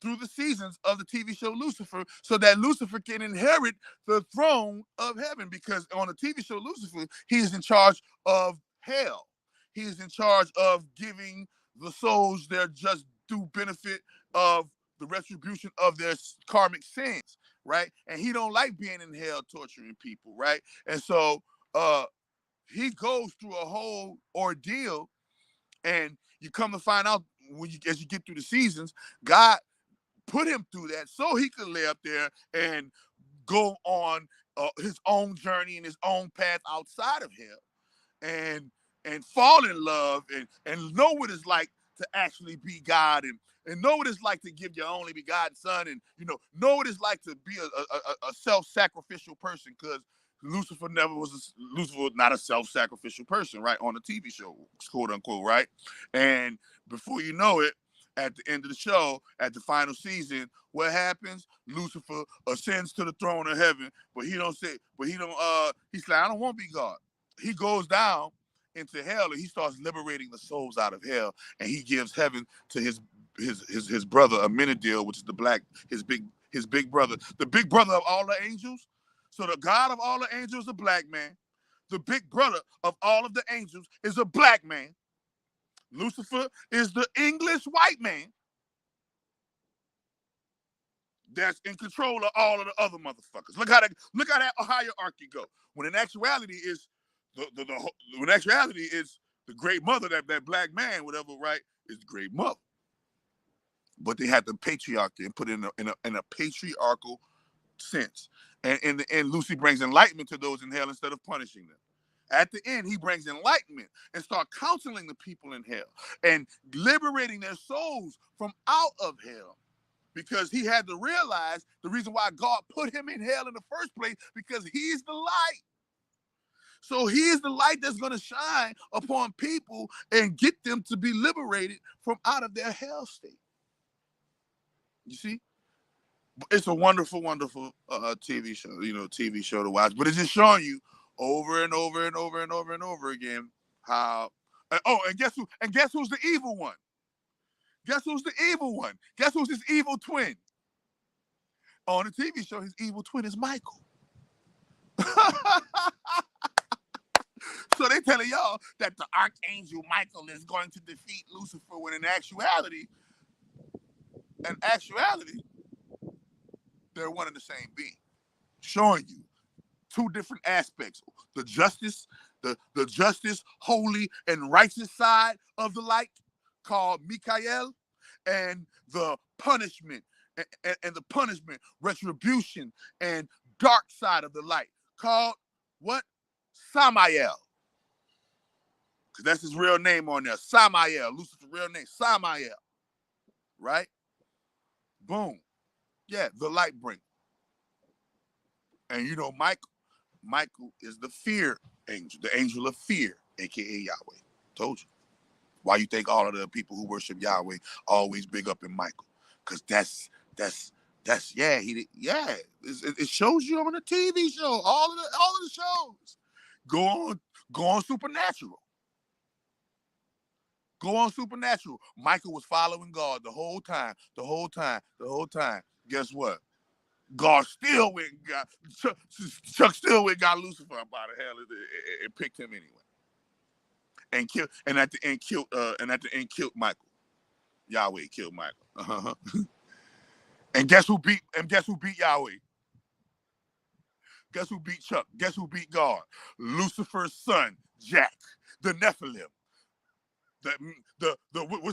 through the seasons of the TV show Lucifer, so that Lucifer can inherit the throne of heaven. Because on the TV show Lucifer, he is in charge of hell. He is in charge of giving the souls their just due benefit of the retribution of their karmic sins, right? And he don't like being in hell torturing people, right? And so he goes through a whole ordeal, and you come to find out as you get through the seasons, God put him through that so he could lay up there and go on his own journey and his own path outside of hell, and fall in love and know what it's like to actually be God, and know what it's like to give your only begotten son, and know what it's like to be a self-sacrificial person, because Lucifer was not a self-sacrificial person, right? On the TV show, quote unquote, right? And before you know it, at the end of the show, at the final season, what happens? Lucifer ascends to the throne of heaven, but he's like, I don't want to be God. He goes down into hell, and he starts liberating the souls out of hell, and he gives heaven to his brother Amenadiel, which is his big brother, the big brother of all the angels. So the God of all the angels is a black man. The big brother of all of the angels is a black man. Lucifer is the English white man that's in control of all of the other motherfuckers. Look how that hierarchy go. When in actuality is the great mother, that black man, whatever, right, is the great mother. But they had the patriarchy and put it in a patriarchal sense. And in the end, Lucy brings enlightenment to those in hell instead of punishing them. At the end, he brings enlightenment and start counseling the people in hell and liberating their souls from out of hell. Because he had to realize the reason why God put him in hell in the first place, because he's the light. So he's the light that's going to shine upon people and get them to be liberated from out of their hell state. You see? It's a wonderful, wonderful TV show to watch. But it's just showing you over and over and over and over and over again how. And guess who? And guess who's the evil one? Guess who's the evil one? Guess who's his evil twin? On the TV show, his evil twin is Michael. So they telling y'all that the Archangel Michael is going to defeat Lucifer, when in actuality, they're one and the same being. Showing you two different aspects: the justice, the justice, holy and righteous side of the light, called Mikael, and the punishment and the punishment, retribution, and dark side of the light, called what? Samael. Because that's his real name on there. Samael. Lucifer's real name. Samael. Right? Boom. Yeah, the light bringer. And Michael is the fear angel, the angel of fear, aka Yahweh. Told you. Why you think all of the people who worship Yahweh always big up in Michael? Because it shows you on the TV show, all of the shows. Go on Supernatural. Go on Supernatural. Michael was following God the whole time. Guess what? God still went and got Chuck still went and got Lucifer up out of hell and picked him anyway. And at the end killed Michael. Yahweh killed Michael. Uh-huh. And guess who beat Yahweh? Guess who beat Chuck? Guess who beat God? Lucifer's son, Jack, the Nephilim.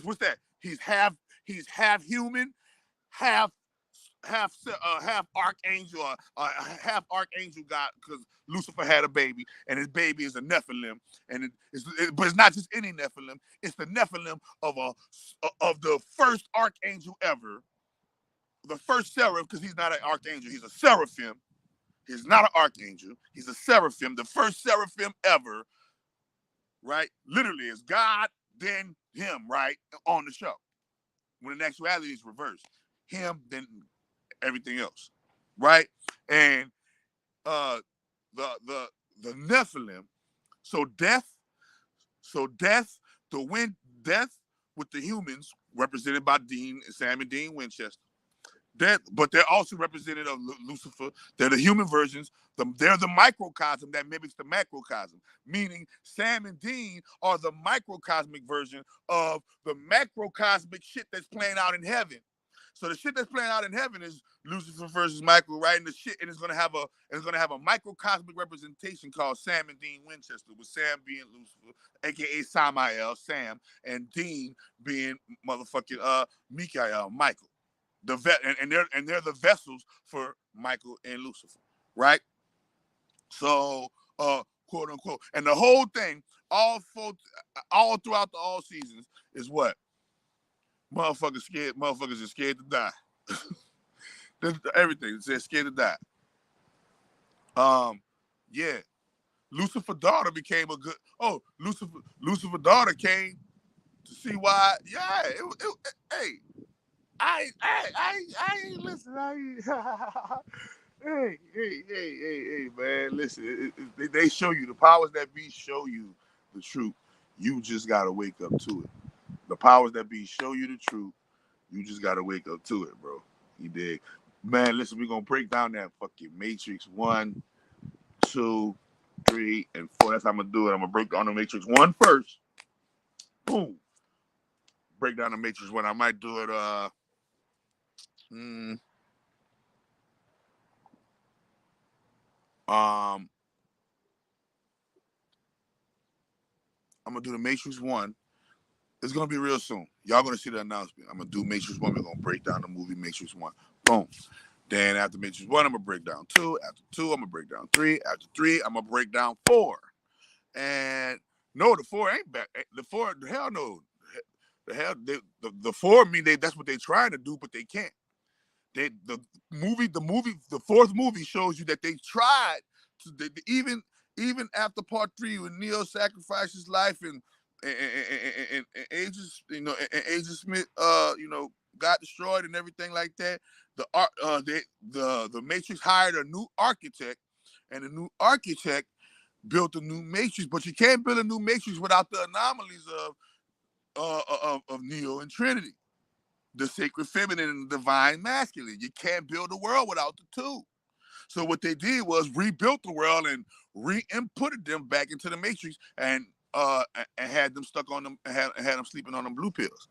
What's that? He's half human, half archangel, half archangel God, because Lucifer had a baby, and his baby is a Nephilim, but it's not just any Nephilim. It's the Nephilim of the first archangel ever, the first seraph, because he's not an archangel, he's a seraphim. He's not an archangel, he's a seraphim, the first seraphim ever, right? Literally, it's God, then him, right, on the show. When in actuality, it's reversed. Him, then everything else, right? And the Nephilim, so death, death with the humans, represented by Sam and Dean Winchester. But they're also representative of Lucifer. They're the human versions. They're the microcosm that mimics the macrocosm, meaning Sam and Dean are the microcosmic version of the macrocosmic shit that's playing out in heaven. So the shit that's playing out in heaven is Lucifer versus Michael, right? And the shit, and it's gonna have a microcosmic representation called Sam and Dean Winchester, with Sam being Lucifer, aka Samael, Sam, and Dean being motherfucking Mikael, Michael. And they're the vessels for Michael and Lucifer, right? So quote unquote. And the whole thing, all throughout the all seasons, is what? Motherfuckers are scared to die. Everything. They're scared to die. Yeah. Lucifer's daughter became a good. Oh, Lucifer's daughter came to see why. Yeah. Hey, I ain't listen. Hey, man. Listen, they show you, the powers that be show you the truth. You just gotta wake up to it. The powers that be show you the truth. You just gotta wake up to it, bro. You dig? Man, listen, we're gonna break down that fucking Matrix 1, 2, 3, and 4. That's how I'm gonna do it. I'm gonna break down the Matrix 1 first. Boom. Break down the Matrix 1. I might do it I'm gonna do the Matrix 1. It's gonna be real soon. Y'all gonna see the announcement. I'm gonna do Matrix 1. We're gonna break down the movie Matrix 1. Boom. Then after Matrix 1, I'm gonna break down 2. After 2, I'm gonna break down 3. After 3, I'm gonna break down 4. And no, the 4 ain't back. The 4, hell no. The 4 mean that's what they're trying to do, but they can't. The fourth movie shows you that they tried to, even after part 3, when Neo sacrificed his life and Agent, Agent Smith, got destroyed and everything like that. The Matrix hired a new architect, and the new architect built a new Matrix. But you can't build a new Matrix without the anomalies of Neo and Trinity, the sacred feminine and the divine masculine. You can't build a world without the two. So what they did was rebuilt the world and re-inputted them back into the Matrix, and had them stuck on them, had them sleeping on them blue pills.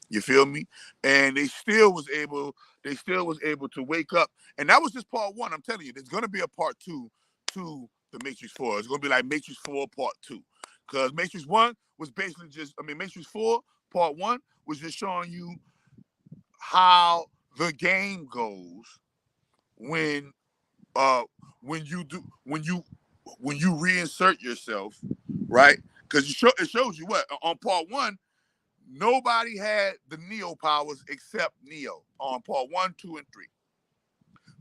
You feel me? And they still was able to wake up. And that was just part 1. I'm telling you, there's gonna be a part 2 to the Matrix 4. It's gonna be like Matrix 4 part 2. Because Matrix 1 was basically Matrix 4 part 1 was just showing you how the game goes when you reinsert yourself, right? Because it shows you what on part 1, nobody had the Neo powers except Neo on part 1, 2, and 3.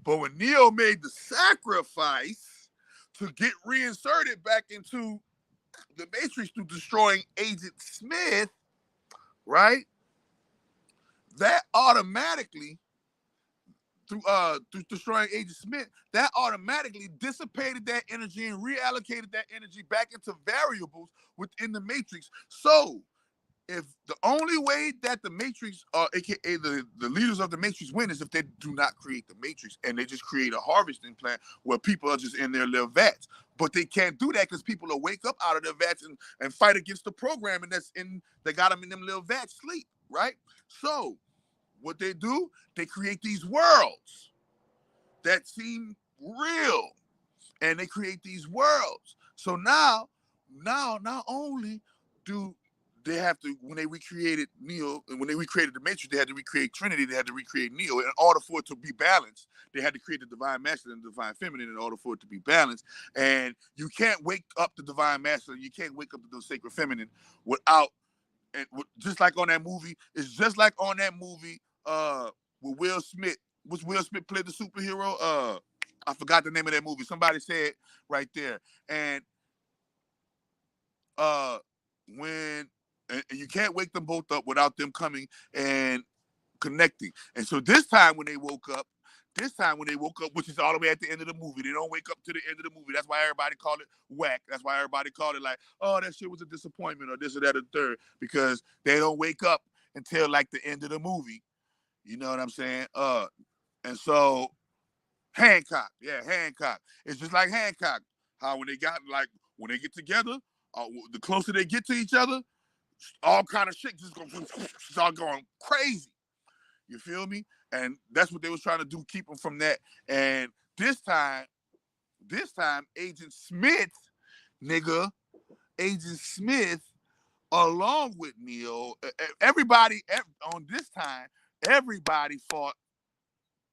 But when Neo made the sacrifice to get reinserted back into the Matrix through destroying Agent Smith, right? That automatically, through destroying Agent Smith, that automatically dissipated that energy and reallocated that energy back into variables within the Matrix. So if the only way that the Matrix, aka the leaders of the Matrix, win is if they do not create the Matrix and they just create a harvesting plant where people are just in their little vats. But they can't do that because people will wake up out of their vats and fight against the programming that got them in them little vats sleep, right? So what they do, they create these worlds that seem real, and they create these worlds. So now not only do they have to, when they recreated Neo, and when they recreated the Matrix, they had to recreate Trinity, they had to recreate Neo. In order for it to be balanced, they had to create the divine masculine and the divine feminine in order for it to be balanced. And you can't wake up the divine masculine, you can't wake up the sacred feminine without, and just like on that movie, it's just like on that movie with Will Smith. Was Will Smith played the superhero? I forgot the name of that movie. Somebody said right there. And and you can't wake them both up without them coming and connecting. And so this time when they woke up, which is all the way at the end of the movie, they don't wake up to the end of the movie. That's why everybody called it whack. That's why everybody called it like, oh, that shit was a disappointment or this or that or third, because they don't wake up until like the end of the movie. You know what I'm saying? And so Hancock. It's just like Hancock. How when they get together, the closer they get to each other, all kind of shit just start going crazy. You feel me? And that's what they was trying to do, keep him from that. And this time, Agent Smith, nigga, Agent Smith, along with Neo, everybody on this time, everybody fought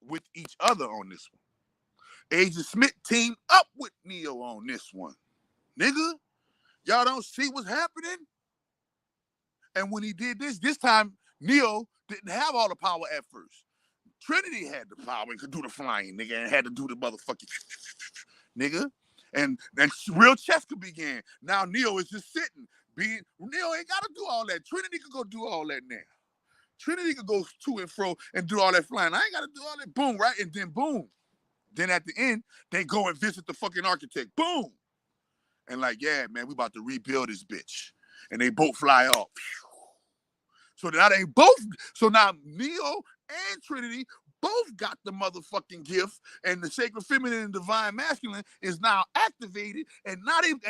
with each other on this one. Agent Smith teamed up with Neo on this one. Nigga, y'all don't see what's happening? And when he did this time, Neo didn't have all the power at first. Trinity had the power and could do the flying, nigga, and had to do the motherfucking nigga. And real chess could begin. Now Neo is just sitting. Neo ain't gotta do all that. Trinity could go do all that now. Trinity could go to and fro and do all that flying. I ain't gotta do all that. Boom, right? And then boom. Then at the end, they go and visit the fucking architect. Boom. And like, yeah, man, we about to rebuild this bitch. And they both fly off. So now now Neo and Trinity both got the motherfucking gift, and the sacred feminine and divine masculine is now activated, and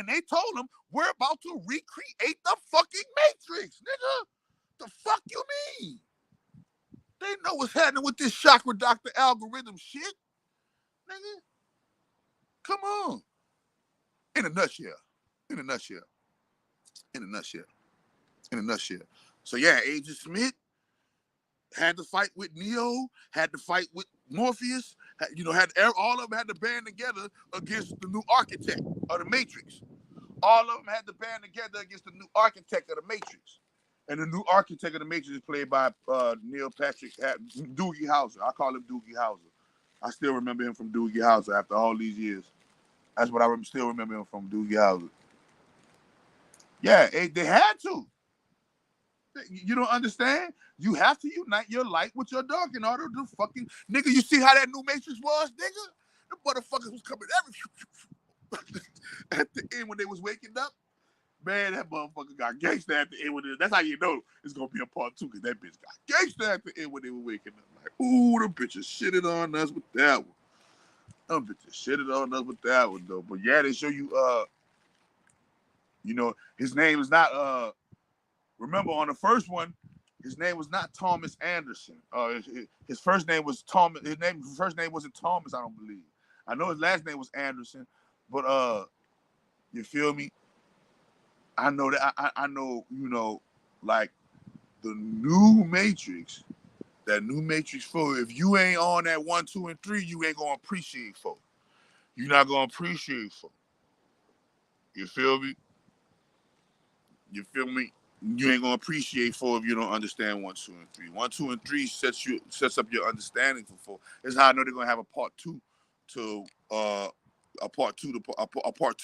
they told them we're about to recreate the fucking Matrix, nigga. The fuck you mean? They know what's happening with this chakra doctor algorithm shit, nigga. Come on. In a nutshell. In a nutshell. In a nutshell. In a nutshell. So yeah, Agent Smith had to fight with Neo, had to fight with Morpheus, all of them had to band together against the new architect of the Matrix. All of them had to band together against the new architect of the Matrix. And the new architect of the Matrix is played by Neil Patrick Doogie Howser. I call him Doogie Howser. I still remember him from Doogie Howser after all these years. That's what I still remember him from, Doogie Howser. Yeah, they had to. You don't understand? You have to unite your light with your dark in order to fucking... Nigga, you see how that new Matrix was, nigga? The motherfuckers was coming every... At the end when they was waking up, man, that motherfucker got gangster at the end. That's how you know it's going to be a part 2, because that bitch got gangster at the end when they were waking up. Like, ooh, them bitches shitted on us with that one. Them bitches shitted on us with that one, though. But yeah, they show you, his name is not... Remember, on the first one, his name was not Thomas Anderson. His first name was Thomas. His first name wasn't Thomas, I don't believe. I know his last name was Anderson, but you feel me? I know that I know, like the new Matrix, that new Matrix 4. If you ain't on that 1, 2, and 3, you ain't gonna appreciate 4. You're not gonna appreciate 4. You feel me? You feel me? You ain't gonna appreciate 4 if you don't understand 1, 2, and 3. 1, 2, and 3 sets up your understanding for 4. That's how I know they're gonna have a part 2 to part 2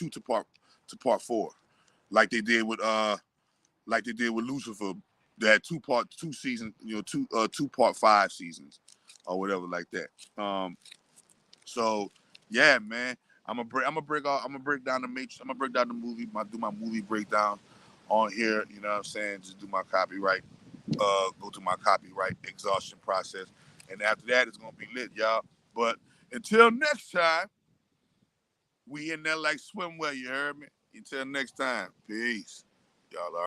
to part 4, like they did with Lucifer. They had 2 seasons, 2 part 5 seasons, or whatever like that. So yeah, man, I'm gonna break down the Matrix. I'm gonna break down the movie. Do my movie breakdown on here, you know what I'm saying? Just do my copyright, go through my copyright exhaustion process. And after that, it's going to be lit, y'all. But until next time, we in there like swimwear, you heard me? Until next time, peace. Y'all are.